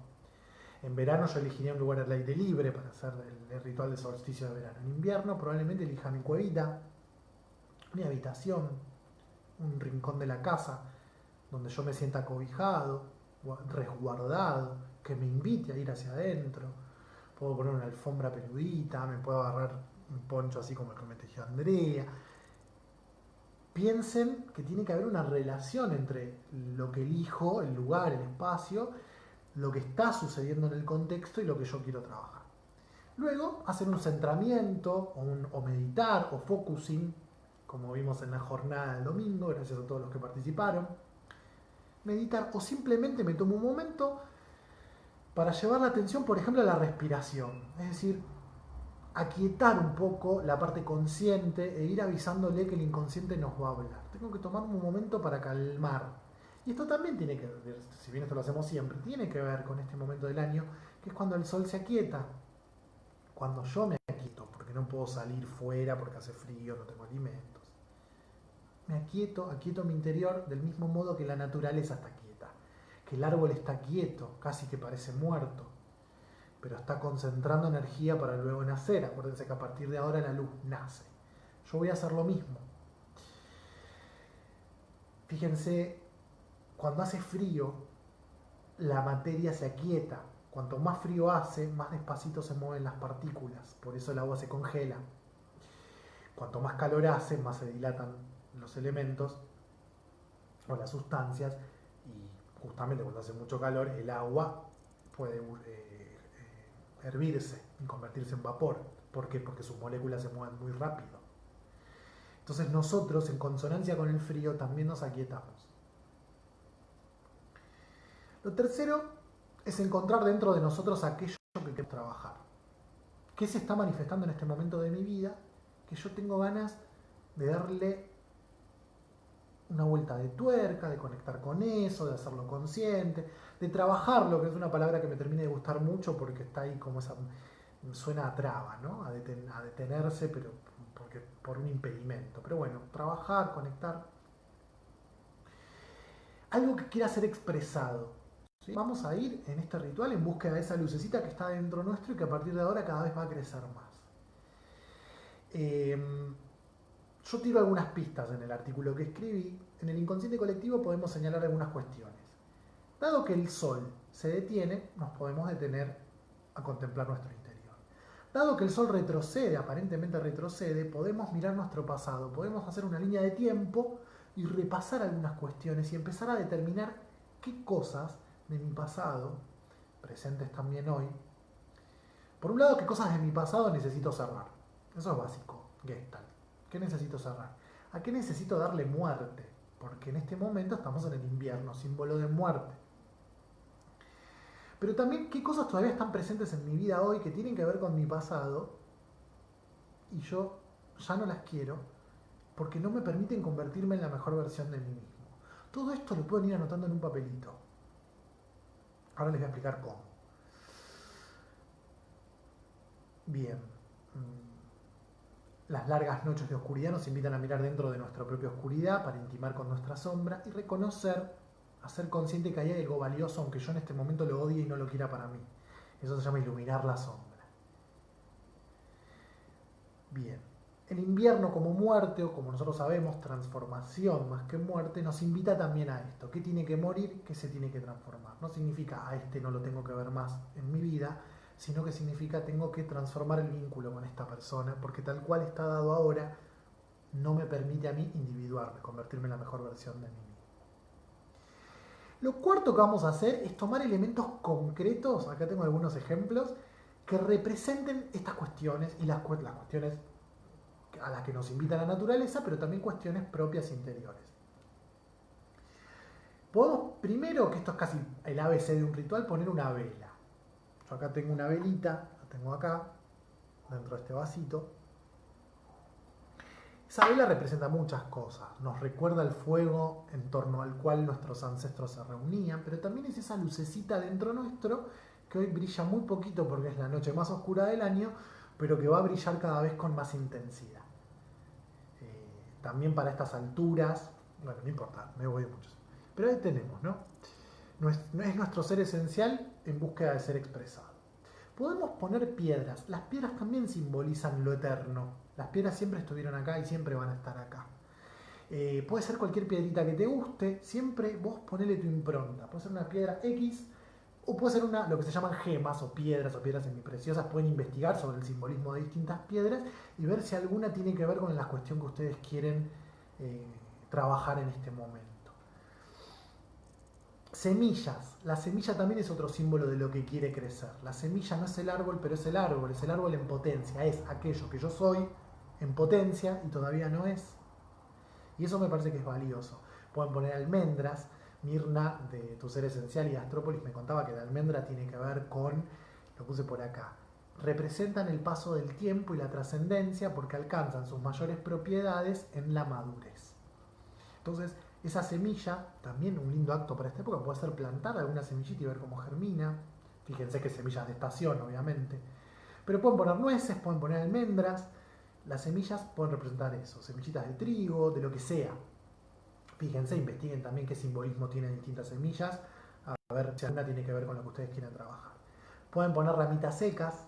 En verano yo elegiría un lugar al aire libre para hacer el ritual de solsticio de verano. En invierno probablemente elija mi cuevita, mi habitación, un rincón de la casa donde yo me sienta acobijado, resguardado, que me invite a ir hacia adentro. Puedo poner una alfombra peludita, me puedo agarrar un poncho así como el que me tejió Andrea. Piensen que tiene que haber una relación entre lo que elijo, el lugar, el espacio, lo que está sucediendo en el contexto y lo que yo quiero trabajar. Luego, hacer un centramiento o meditar o focusing, como vimos en la jornada del domingo, gracias a todos los que participaron. Meditar o simplemente me tomo un momento para llevar la atención, por ejemplo, a la respiración. Es decir, aquietar un poco la parte consciente e ir avisándole que el inconsciente nos va a hablar. Tengo que tomar un momento para calmar. Y esto también tiene que ver, si bien esto lo hacemos siempre, tiene que ver con este momento del año, que es cuando el sol se aquieta. Cuando yo me aquieto, porque no puedo salir fuera porque hace frío, no tengo alimentos. Me aquieto mi interior del mismo modo que la naturaleza está quieta. Que el árbol está quieto, casi que parece muerto, pero está concentrando energía para luego nacer. Acuérdense que a partir de ahora la luz nace. Yo voy a hacer lo mismo. Fíjense, cuando hace frío, la materia se aquieta. Cuanto más frío hace, más despacito se mueven las partículas. Por eso el agua se congela. Cuanto más calor hace, más se dilatan los elementos o las sustancias. Y justamente cuando hace mucho calor, el agua puede hervirse y convertirse en vapor. ¿Por qué? Porque sus moléculas se mueven muy rápido. Entonces nosotros, en consonancia con el frío, también nos aquietamos. Lo tercero es encontrar dentro de nosotros aquello que queremos trabajar. ¿Qué se está manifestando en este momento de mi vida? Que yo tengo ganas de darle una vuelta de tuerca, de conectar con eso, de hacerlo consciente, de trabajarlo, que es una palabra que me termina de gustar mucho porque está ahí como esa, suena a traba, ¿no? A detenerse, pero por un impedimento. Pero bueno, trabajar, conectar. Algo que quiera ser expresado. ¿Sí? Vamos a ir en este ritual en búsqueda de esa lucecita que está dentro nuestro y que a partir de ahora cada vez va a crecer más. Yo tiro algunas pistas en el artículo que escribí. En el inconsciente colectivo podemos señalar algunas cuestiones. Dado que el sol se detiene, nos podemos detener a contemplar nuestro interior. Dado que el sol retrocede, aparentemente retrocede, podemos mirar nuestro pasado, podemos hacer una línea de tiempo y repasar algunas cuestiones y empezar a determinar qué cosas de mi pasado, presentes también hoy, por un lado, qué cosas de mi pasado necesito cerrar. Eso es básico, Gestalt. ¿Qué necesito cerrar? ¿A qué necesito darle muerte? Porque en este momento estamos en el invierno, símbolo de muerte. Pero también qué cosas todavía están presentes en mi vida hoy que tienen que ver con mi pasado y yo ya no las quiero porque no me permiten convertirme en la mejor versión de mí mismo. Todo esto lo pueden ir anotando en un papelito. Ahora les voy a explicar cómo. Bien. Las largas noches de oscuridad nos invitan a mirar dentro de nuestra propia oscuridad para intimar con nuestra sombra y reconocer, hacer consciente que hay algo valioso aunque yo en este momento lo odie y no lo quiera para mí. Eso se llama iluminar la sombra. Bien. El invierno como muerte, o como nosotros sabemos, transformación más que muerte, nos invita también a esto. ¿Qué tiene que morir? ¿Qué se tiene que transformar? No significa a este no lo tengo que ver más en mi vida, sino que significa tengo que transformar el vínculo con esta persona, porque tal cual está dado ahora, no me permite a mí individuarme, convertirme en la mejor versión de mí mismo. Lo cuarto que vamos a hacer es tomar elementos concretos, acá tengo algunos ejemplos, que representen estas cuestiones y las cuestiones a las que nos invita la naturaleza, pero también cuestiones propias interiores. Podemos, primero, que esto es casi el ABC de un ritual, poner una vela. Yo acá tengo una velita, la tengo acá, dentro de este vasito. Esa vela representa muchas cosas. Nos recuerda el fuego en torno al cual nuestros ancestros se reunían, pero también es esa lucecita dentro nuestro que hoy brilla muy poquito porque es la noche más oscura del año, pero que va a brillar cada vez con más intensidad. También para estas alturas, bueno, no importa, me voy mucho. Pero ahí tenemos, ¿no? Es nuestro ser esencial en búsqueda de ser expresado. Podemos poner piedras. Las piedras también simbolizan lo eterno. Las piedras siempre estuvieron acá y siempre van a estar acá. Puede ser cualquier piedrita que te guste, siempre vos ponele tu impronta. Puede ser una piedra X o puede ser lo que se llaman gemas o piedras semipreciosas. Pueden investigar sobre el simbolismo de distintas piedras y ver si alguna tiene que ver con la cuestión que ustedes quieren trabajar en este momento. Semillas. La semilla también es otro símbolo de lo que quiere crecer. La semilla no es el árbol, pero es el árbol en potencia. Es aquello que yo soy en potencia y todavía no es. Y eso me parece que es valioso. Pueden poner almendras. Mirna, de Tu Ser Esencial y Astrópolis, me contaba que la almendra tiene que ver con, lo puse por acá, representan el paso del tiempo y la trascendencia porque alcanzan sus mayores propiedades en la madurez. Entonces, esa semilla, también un lindo acto para esta época, puede ser plantar alguna semillita y ver cómo germina. Fíjense que semillas de estación, obviamente. Pero pueden poner nueces, pueden poner almendras. Las semillas pueden representar eso, semillitas de trigo, de lo que sea. Fíjense, investiguen también qué simbolismo tienen distintas semillas, a ver si alguna tiene que ver con lo que ustedes quieran trabajar. Pueden poner ramitas secas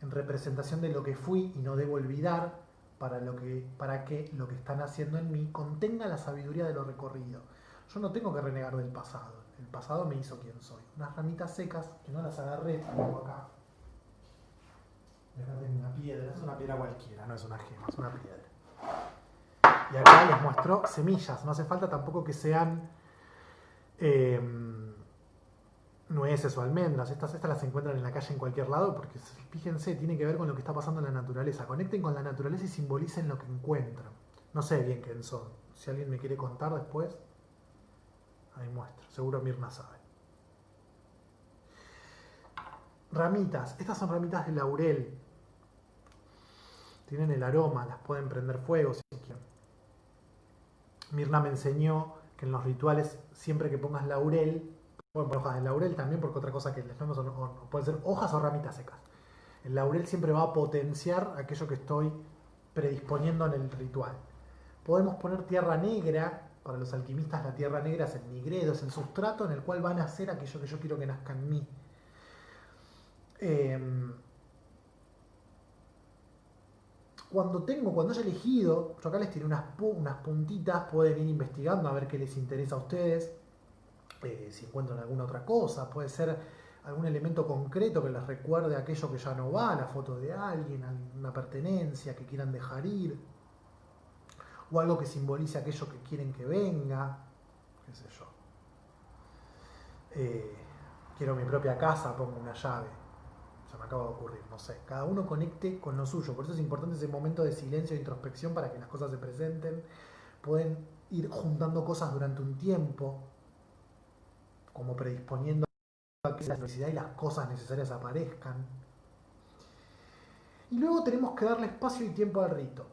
en representación de lo que fui y no debo olvidar para que lo que están haciendo en mí contenga la sabiduría de lo recorrido. Yo no tengo que renegar del pasado, el pasado me hizo quien soy. Unas ramitas secas que no las agarré, tengo acá. Acá tengo una piedra, es una piedra cualquiera, no es una gema, es una piedra. Y acá les muestro semillas, no hace falta tampoco que sean nueces o almendras, estas las encuentran en la calle en cualquier lado porque fíjense, tiene que ver con lo que está pasando en la naturaleza. Conecten con la naturaleza y simbolicen lo que encuentran. No sé bien quién son, si alguien me quiere contar después, ahí muestro, seguro Mirna sabe. Ramitas, estas son ramitas de laurel, tienen el aroma, las pueden prender fuego si quieren. Mirna me enseñó que en los rituales, siempre que pongas laurel, pueden poner hojas de laurel también, porque otra cosa que les vemos pueden ser hojas o ramitas secas. El laurel siempre va a potenciar aquello que estoy predisponiendo en el ritual. Podemos poner tierra negra. Para los alquimistas la tierra negra es el nigredo, es el sustrato en el cual van a hacer aquello que yo quiero que nazca en mí. Cuando haya elegido, yo acá les tiré unas puntitas, pueden ir investigando a ver qué les interesa a ustedes, si encuentran alguna otra cosa, puede ser algún elemento concreto que les recuerde aquello que ya no va, la foto de alguien, una pertenencia que quieran dejar ir, o algo que simbolice aquello que quieren que venga, qué sé yo. Quiero mi propia casa, pongo una llave. Se me acaba de ocurrir, no sé. Cada uno conecte con lo suyo. Por eso es importante ese momento de silencio e introspección para que las cosas se presenten. Pueden ir juntando cosas durante un tiempo, como predisponiendo a que la necesidad y las cosas necesarias aparezcan. Y luego tenemos que darle espacio y tiempo al rito.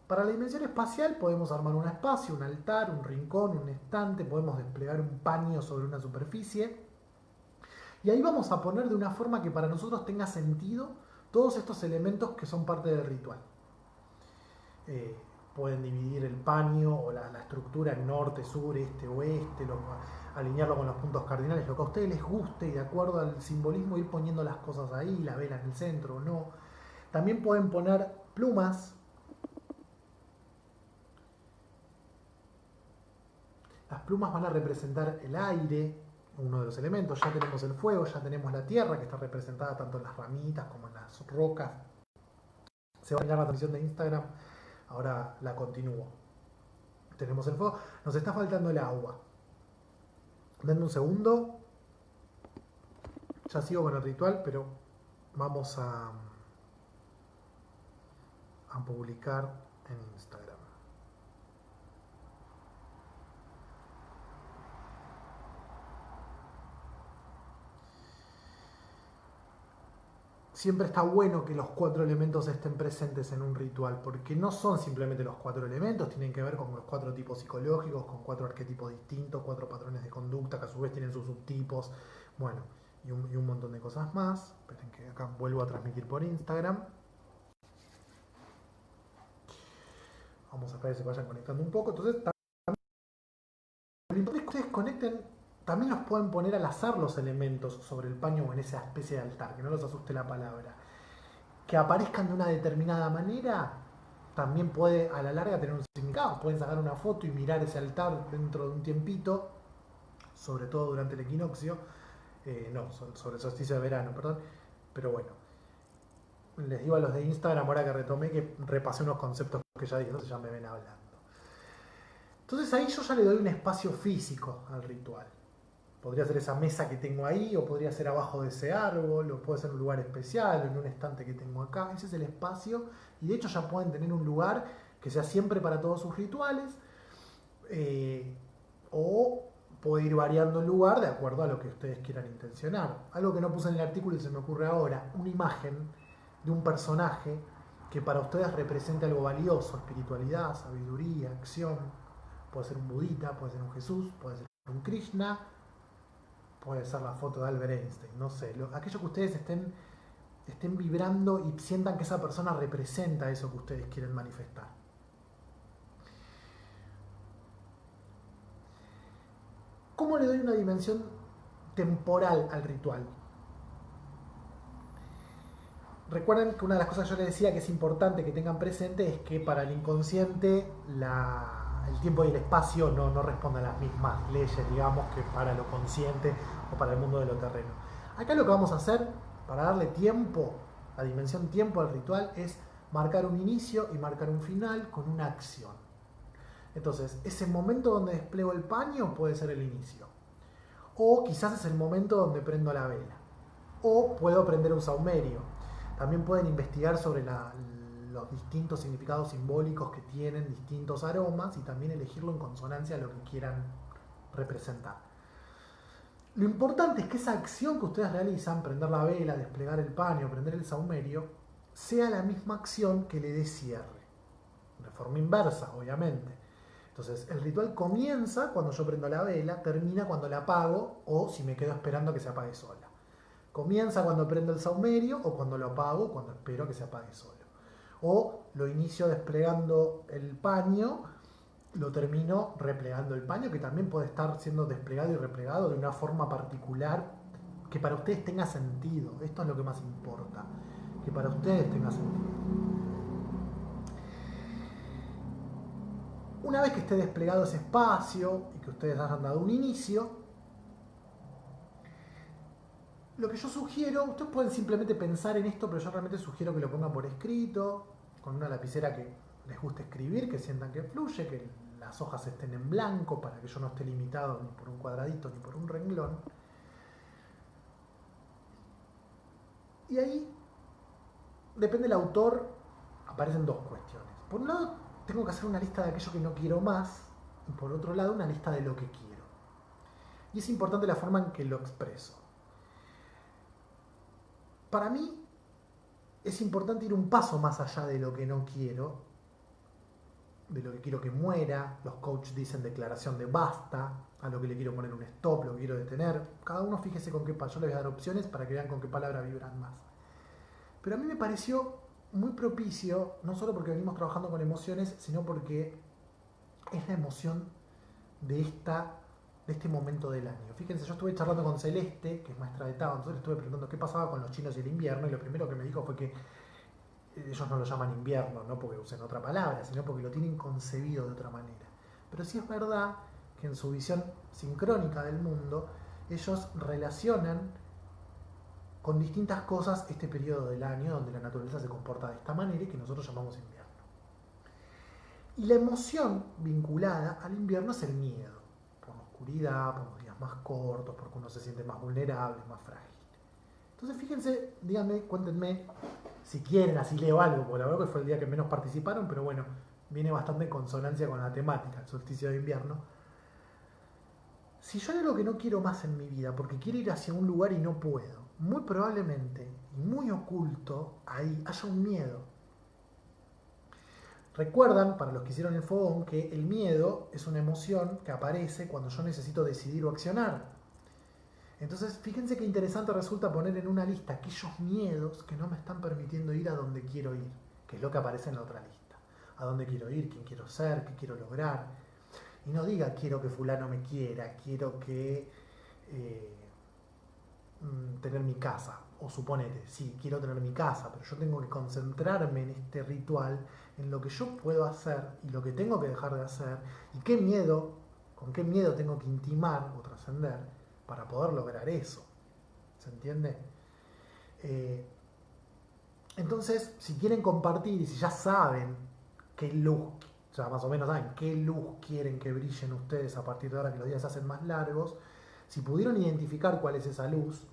Para la dimensión espacial podemos armar un espacio, un altar, un rincón, un estante, podemos desplegar un paño sobre una superficie. Y ahí vamos a poner de una forma que para nosotros tenga sentido todos estos elementos que son parte del ritual. Pueden dividir el paño o la estructura en norte, sur, este, oeste, alinearlo con los puntos cardinales, lo que a ustedes les guste y de acuerdo al simbolismo ir poniendo las cosas ahí, la vela en el centro o no. También pueden poner plumas. Las plumas van a representar el aire, uno de los elementos. Ya tenemos el fuego, ya tenemos la tierra que está representada tanto en las ramitas como en las rocas. Se va a mirar la transmisión de Instagram, ahora la continúo. Tenemos el fuego, nos está faltando el agua. Denme un segundo. Ya sigo con el ritual, pero vamos a publicar en Instagram. Siempre está bueno que los 4 elementos estén presentes en un ritual, porque no son simplemente los 4 elementos, tienen que ver con los 4 tipos psicológicos, con 4 arquetipos distintos, 4 patrones de conducta que a su vez tienen sus subtipos. Bueno, y un montón de cosas más. Esperen que acá vuelvo a transmitir por Instagram. Vamos a esperar que se vayan conectando un poco. Entonces, lo importante es que ustedes conecten, también los pueden poner al azar los elementos sobre el paño o en esa especie de altar, que no los asuste la palabra. Que aparezcan de una determinada manera también puede a la larga tener un significado. Pueden sacar una foto y mirar ese altar dentro de un tiempito, sobre todo durante el equinoccio, no, sobre el solsticio de verano, perdón. Pero bueno, les digo a los de Instagram, ahora que retomé, que repasé unos conceptos que ya dije, entonces ya me ven hablando. Entonces ahí yo ya le doy un espacio físico al ritual. Podría ser esa mesa que tengo ahí, o podría ser abajo de ese árbol, o puede ser un lugar especial, o en un estante que tengo acá. Ese es el espacio, y de hecho ya pueden tener un lugar que sea siempre para todos sus rituales, o puede ir variando el lugar de acuerdo a lo que ustedes quieran intencionar. Algo que no puse en el artículo y se me ocurre ahora, una imagen de un personaje que para ustedes represente algo valioso, espiritualidad, sabiduría, acción. Puede ser un budita, puede ser un Jesús, puede ser un Krishna, puede ser la foto de Albert Einstein, no sé, aquello que ustedes estén vibrando y sientan que esa persona representa eso que ustedes quieren manifestar. ¿Cómo le doy una dimensión temporal al ritual? Recuerden que una de las cosas que yo les decía que es importante que tengan presente es que para el inconsciente el tiempo y el espacio no responden a las mismas leyes, digamos, que para lo consciente o para el mundo de lo terreno. Acá lo que vamos a hacer para darle tiempo, la dimensión tiempo al ritual, es marcar un inicio y marcar un final con una acción. Entonces, ese momento donde despliego el paño puede ser el inicio. O quizás es el momento donde prendo la vela. O puedo prender un saumerio. También pueden investigar sobre los distintos significados simbólicos que tienen distintos aromas y también elegirlo en consonancia a lo que quieran representar. Lo importante es que esa acción que ustedes realizan, prender la vela, desplegar el paño, prender el saumerio, sea la misma acción que le dé cierre. De forma inversa, obviamente. Entonces, el ritual comienza cuando yo prendo la vela, termina cuando la apago o si me quedo esperando a que se apague sola. Comienza cuando prendo el saumerio o cuando lo apago, cuando espero que se apague solo. O lo inicio desplegando el paño, lo termino replegando el paño, que también puede estar siendo desplegado y replegado de una forma particular que para ustedes tenga sentido. Esto es lo que más importa, que para ustedes tenga sentido. Una vez que esté desplegado ese espacio y que ustedes hayan dado un inicio, lo que yo sugiero, ustedes pueden simplemente pensar en esto, pero yo realmente sugiero que lo pongan por escrito, con una lapicera que les guste escribir, que sientan que fluye, que las hojas estén en blanco para que yo no esté limitado ni por un cuadradito ni por un renglón. Y ahí, depende del autor, aparecen dos cuestiones. Por un lado, tengo que hacer una lista de aquello que no quiero más, y por otro lado, una lista de lo que quiero. Y es importante la forma en que lo expreso. Para mí es importante ir un paso más allá de lo que no quiero, de lo que quiero que muera. Los coaches dicen declaración de basta, a lo que le quiero poner un stop, lo que quiero detener. Cada uno fíjese con qué palabra. Yo les voy a dar opciones para que vean con qué palabra vibran más. Pero a mí me pareció muy propicio, no solo porque venimos trabajando con emociones, sino porque es la emoción de este momento del año. Fíjense, yo estuve charlando con Celeste, que es maestra de Tao, entonces le estuve preguntando qué pasaba con los chinos y el invierno, y lo primero que me dijo fue que ellos no lo llaman invierno, no porque usen otra palabra, sino porque lo tienen concebido de otra manera. Pero sí es verdad que en su visión sincrónica del mundo, ellos relacionan con distintas cosas este periodo del año donde la naturaleza se comporta de esta manera y que nosotros llamamos invierno. Y la emoción vinculada al invierno es el miedo, por la oscuridad, por los días más cortos, porque uno se siente más vulnerable, más frágil. Entonces fíjense, díganme, cuéntenme, si quieren, así leo algo, porque la verdad que fue el día que menos participaron, pero bueno, viene bastante en consonancia con la temática, el solsticio de invierno. Si yo hay algo que no quiero más en mi vida, porque quiero ir hacia un lugar y no puedo, muy probablemente, y muy oculto, ahí haya un miedo. Recuerdan, para los que hicieron el fogón, que el miedo es una emoción que aparece cuando yo necesito decidir o accionar. Entonces, fíjense qué interesante resulta poner en una lista aquellos miedos que no me están permitiendo ir a donde quiero ir, que es lo que aparece en la otra lista. A dónde quiero ir, quién quiero ser, qué quiero lograr. Y no diga quiero que fulano me quiera, quiero que eh, tener mi casa. O suponete, sí, quiero tener mi casa, pero yo tengo que concentrarme en este ritual, en lo que yo puedo hacer y lo que tengo que dejar de hacer, y qué miedo, con qué miedo tengo que intimar o trascender para poder lograr eso. ¿Se entiende? Eh, entonces, si quieren compartir y si ya saben qué luz, o sea, más o menos saben qué luz quieren que brillen ustedes a partir de ahora que los días se hacen más largos, si pudieron identificar cuál es esa luz,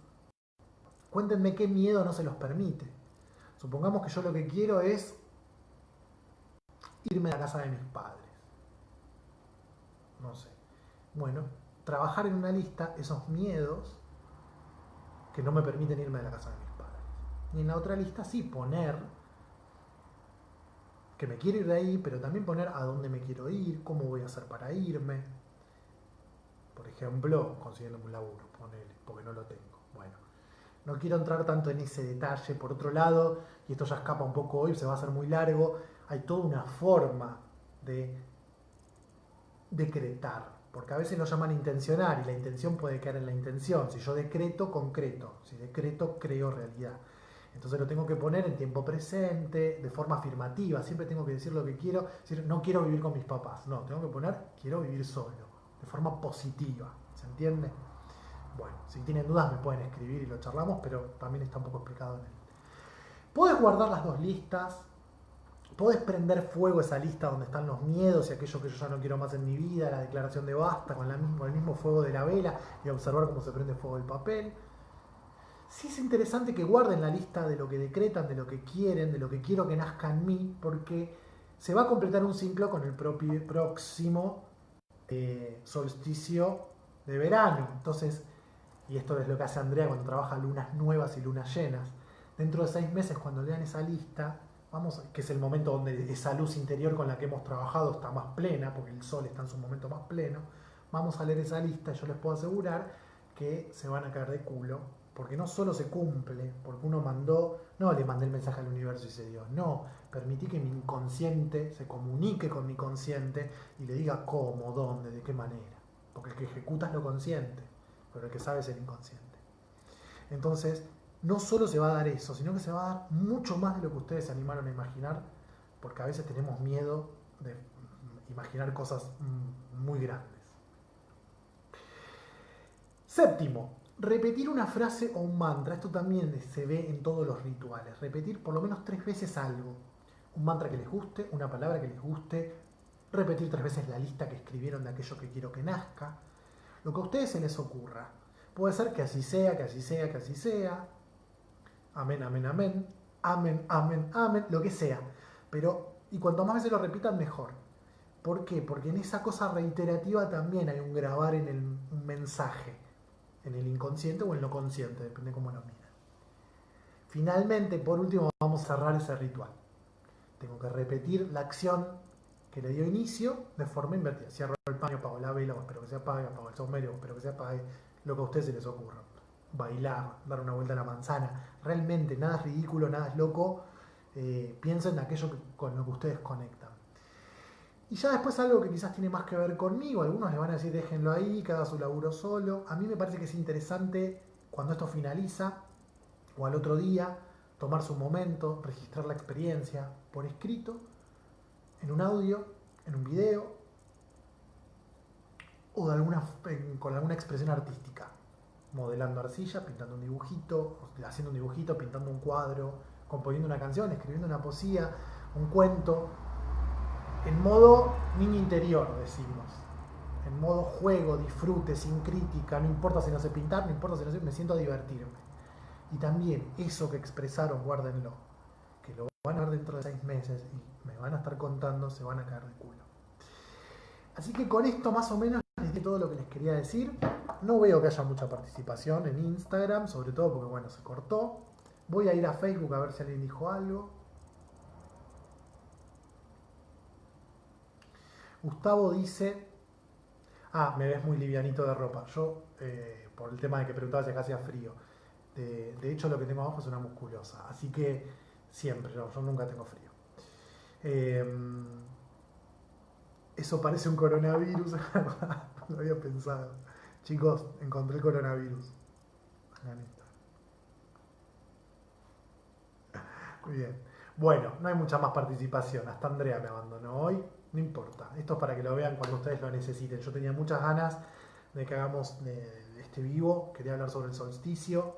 cuéntenme qué miedo no se los permite. Supongamos que yo lo que quiero es irme a la casa de mis padres. No sé. Bueno, trabajar en una lista esos miedos que no me permiten irme a la casa de mis padres. Y en la otra lista sí poner que me quiero ir de ahí, pero también poner a dónde me quiero ir, cómo voy a hacer para irme. Por ejemplo, consiguiendo un laburo, ponele, porque no lo tengo. Bueno, no quiero entrar tanto en ese detalle. Por otro lado, y esto ya escapa un poco hoy, se va a hacer muy largo, hay toda una forma de decretar, porque a veces lo llaman intencionar y la intención puede caer en la intención. Si yo decreto, concreto. Si decreto, creo realidad. Entonces lo tengo que poner en tiempo presente, de forma afirmativa. Siempre tengo que decir lo que quiero. Decir, no quiero vivir con mis papás. No, tengo que poner, quiero vivir solo. De forma positiva. ¿Se entiende? Bueno, si tienen dudas me pueden escribir y lo charlamos, pero también está un poco explicado en él. Puedes guardar las dos listas. Podés prender fuego esa lista donde están los miedos y aquello que yo ya no quiero más en mi vida, la declaración de basta, con el mismo fuego de la vela y observar cómo se prende fuego el papel. Sí es interesante que guarden la lista de lo que decretan, de lo que quieren, de lo que quiero que nazca en mí, porque se va a completar un ciclo con el próximo solsticio de verano. Entonces, y esto es lo que hace Andrea cuando trabaja lunas nuevas y lunas llenas, dentro de 6 meses cuando lean esa lista, vamos, que es el momento donde esa luz interior con la que hemos trabajado está más plena, porque el sol está en su momento más pleno, vamos a leer esa lista y yo les puedo asegurar que se van a caer de culo, porque no solo se cumple, porque uno mandó, no le mandé el mensaje al universo y se dio, no, permití que mi inconsciente se comunique con mi consciente y le diga cómo, dónde, de qué manera, porque el que ejecuta es lo consciente, pero el que sabe es el inconsciente. Entonces, no solo se va a dar eso, sino que se va a dar mucho más de lo que ustedes se animaron a imaginar, porque a veces tenemos miedo de imaginar cosas muy grandes. Séptimo, repetir una frase o un mantra. Esto también se ve en todos los rituales. Repetir por lo menos 3 veces algo. Un mantra que les guste, una palabra que les guste. Repetir 3 veces la lista que escribieron de aquello que quiero que nazca. Lo que a ustedes se les ocurra. Puede ser que así sea, que así sea, que así sea. Amén, amén, amén. Amén, amén, amén. Lo que sea. Pero, y cuanto más veces lo repitan, mejor. ¿Por qué? Porque en esa cosa reiterativa también hay un grabar en un mensaje. En el inconsciente o en lo consciente, depende de cómo lo miren. Finalmente, por último, vamos a cerrar ese ritual. Tengo que repetir la acción que le dio inicio de forma invertida. Cierro el paño, apago la vela, espero que se apague, apago el saumerio, espero que se apague, lo que a ustedes se les ocurra. Bailar, dar una vuelta a la manzana. Realmente nada es ridículo, nada es loco. Piensen en aquello con lo que ustedes conectan. Y ya después algo que quizás tiene más que ver conmigo, algunos le van a decir déjenlo ahí, que haga su laburo solo. A mí me parece que es interesante cuando esto finaliza o al otro día tomarse un momento, registrar la experiencia por escrito, en un audio, en un video o con alguna expresión artística, modelando arcilla, pintando un dibujito, haciendo un dibujito, pintando un cuadro, componiendo una canción, escribiendo una poesía, un cuento, en modo niño interior, decimos. En modo juego, disfrute, sin crítica, no importa si no sé pintar, no importa si no sé, me siento a divertirme. Y también eso que expresaron, guárdenlo, que lo van a ver dentro de 6 meses y me van a estar contando, se van a caer de culo. Así que con esto más o menos les di todo lo que les quería decir. No veo que haya mucha participación en Instagram, sobre todo porque bueno, se cortó. Voy a ir a Facebook a ver si alguien dijo algo. Gustavo dice, Me ves muy livianito de ropa. Yo, por el tema de que preguntabas si acá hacía frío, de hecho lo que tengo abajo es una musculosa, así que siempre, yo nunca tengo frío. Eh, Eso parece un coronavirus, no lo había pensado. Chicos, encontré el coronavirus. Hagan esto. Muy bien. Bueno, no hay mucha más participación. Hasta Andrea me abandonó hoy. No importa. Esto es para que lo vean cuando ustedes lo necesiten. Yo tenía muchas ganas de que hagamos este vivo. Quería hablar sobre el solsticio.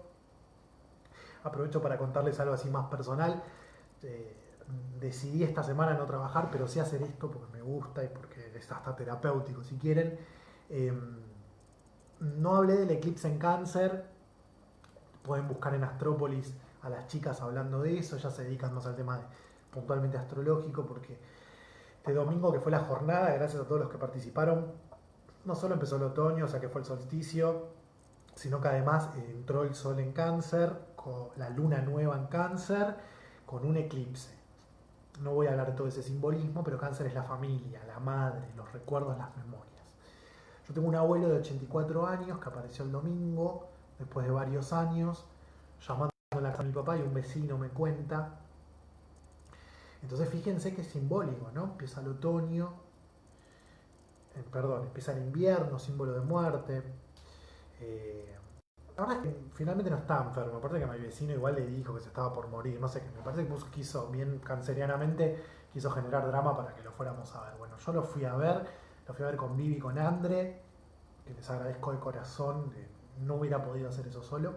Aprovecho para contarles algo así más personal. Eh, Decidí esta semana no trabajar, pero sí hacer esto porque me gusta y porque es hasta terapéutico si quieren. Eh, no hablé del eclipse en cáncer. Pueden buscar en Astrópolis a las chicas hablando de eso. Ya se dedican más al tema puntualmente astrológico porque este domingo que fue la jornada, gracias a todos los que participaron, no solo empezó el otoño, o sea que fue el solsticio, sino que además entró el sol en cáncer, con la luna nueva en cáncer, con un eclipse. No voy a hablar de todo ese simbolismo, pero cáncer es la familia, la madre, los recuerdos, las memorias. Yo tengo un abuelo de 84 años que apareció el domingo, después de varios años, llamando a la casa de mi papá y un vecino me cuenta. Entonces fíjense que es simbólico, ¿no? Empieza el otoño, empieza el invierno, símbolo de muerte. Eh, la verdad es que finalmente no estaba enfermo, aparte que a mi vecino igual le dijo que se estaba por morir, no sé qué, me parece que quiso, bien cancerianamente, quiso generar drama para que lo fuéramos a ver. Bueno, yo lo fui a ver con Vivi y con Andre, que les agradezco de corazón, no hubiera podido hacer eso solo,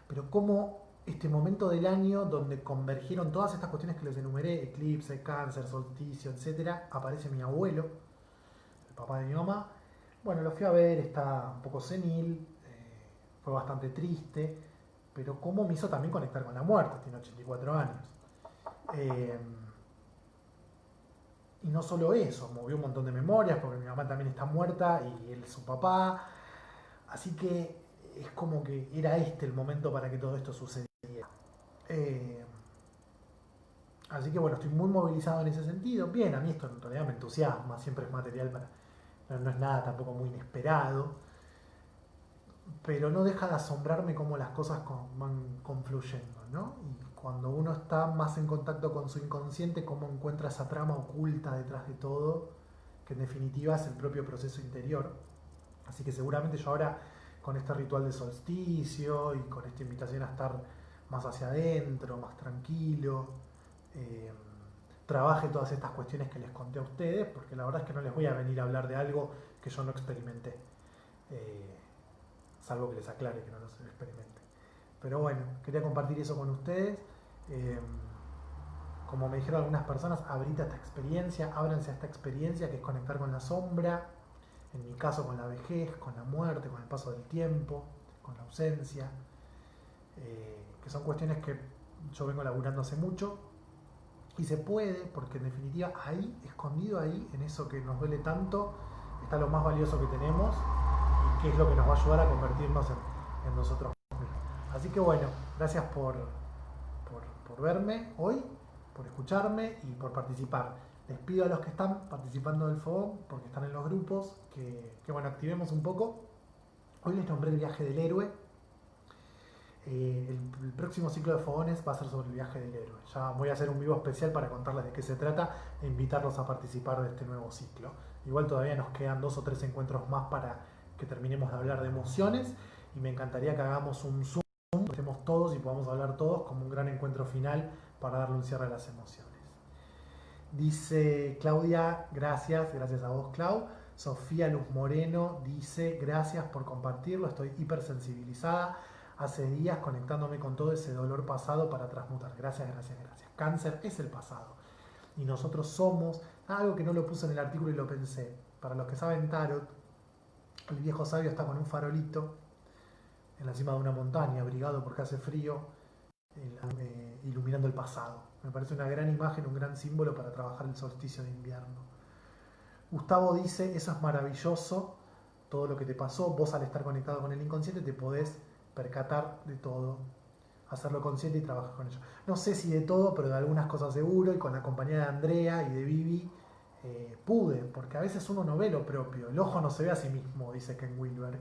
pero como este momento del año donde convergieron todas estas cuestiones que les enumeré, eclipse, cáncer, solsticio, etcétera, aparece mi abuelo, el papá de mi mamá. Bueno, lo fui a ver, está un poco senil, fue bastante triste, pero cómo me hizo también conectar con la muerte, tiene 84 años. Eh, y no solo eso, movió un montón de memorias, porque mi mamá también está muerta y él es su papá, así que es como que era este el momento para que todo esto sucediera. Eh, Así que bueno, estoy muy movilizado en ese sentido. Bien, a mí esto en realidad me entusiasma, siempre es material para... No es nada tampoco muy inesperado, pero no deja de asombrarme cómo las cosas van confluyendo, ¿no? Y cuando uno está más en contacto con su inconsciente, cómo encuentra esa trama oculta detrás de todo, que en definitiva es el propio proceso interior. Así que seguramente yo ahora, con este ritual de solsticio y con esta invitación a estar más hacia adentro, más tranquilo, eh, trabaje todas estas cuestiones que les conté a ustedes, porque la verdad es que no les voy a venir a hablar de algo que yo no experimenté. Eh, Salvo que les aclare que no lo experimente. Pero bueno, quería compartir eso con ustedes. Eh, Como me dijeron algunas personas, abrite esta experiencia, ábranse a esta experiencia que es conectar con la sombra, en mi caso con la vejez, con la muerte, con el paso del tiempo, con la ausencia, que son cuestiones que yo vengo laburando hace mucho y se puede, porque en definitiva ahí, escondido ahí, en eso que nos duele tanto, está lo más valioso que tenemos y que es lo que nos va a ayudar a convertirnos en nosotros mismos. Así que bueno, gracias por verme hoy, por escucharme y por participar. Les pido a los que están participando del fogón, porque están en los grupos, que bueno, activemos un poco. Hoy les nombré el viaje del héroe. El próximo ciclo de fogones va a ser sobre el viaje del héroe. Ya voy a hacer un vivo especial para contarles de qué se trata e invitarlos a participar de este nuevo ciclo. Igual todavía nos quedan 2 o 3 encuentros más para que terminemos de hablar de emociones y me encantaría que hagamos un Zoom, que estemos todos y podamos hablar todos como un gran encuentro final para darle un cierre a las emociones. Dice Claudia, gracias a vos Clau. Sofía Luz Moreno dice, gracias por compartirlo, estoy hipersensibilizada. Hace días conectándome con todo ese dolor pasado para transmutar. Gracias. Cáncer es el pasado. Y nosotros somos, algo que no lo puse en el artículo y lo pensé. Para los que saben tarot, el viejo sabio está con un farolito en la cima de una montaña, abrigado porque hace frío, iluminando el pasado. Me parece una gran imagen, un gran símbolo para trabajar el solsticio de invierno. Gustavo dice, eso es maravilloso, todo lo que te pasó, vos al estar conectado con el inconsciente te podés percatar de todo, hacerlo consciente y trabajar con ello. No sé si de todo, pero de algunas cosas seguro, y con la compañía de Andrea y de Vivi pude, porque a veces uno no ve lo propio, el ojo no se ve a sí mismo, dice Ken Wilber.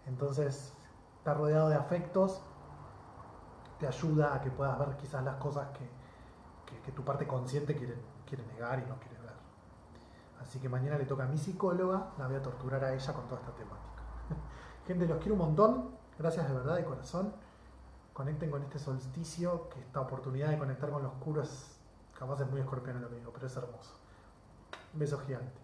Entonces, estar rodeado de afectos te ayuda a que puedas ver quizás las cosas que tu parte consciente quiere negar y no quiere ver. Así que mañana le toca a mi psicóloga, la voy a torturar a ella con toda esta temática. Gente, los quiero un montón, gracias de verdad, de corazón. Conecten con este solsticio, que esta oportunidad de conectar con lo oscuro es, capaz es muy escorpiano lo que digo, pero es hermoso. Un beso gigante.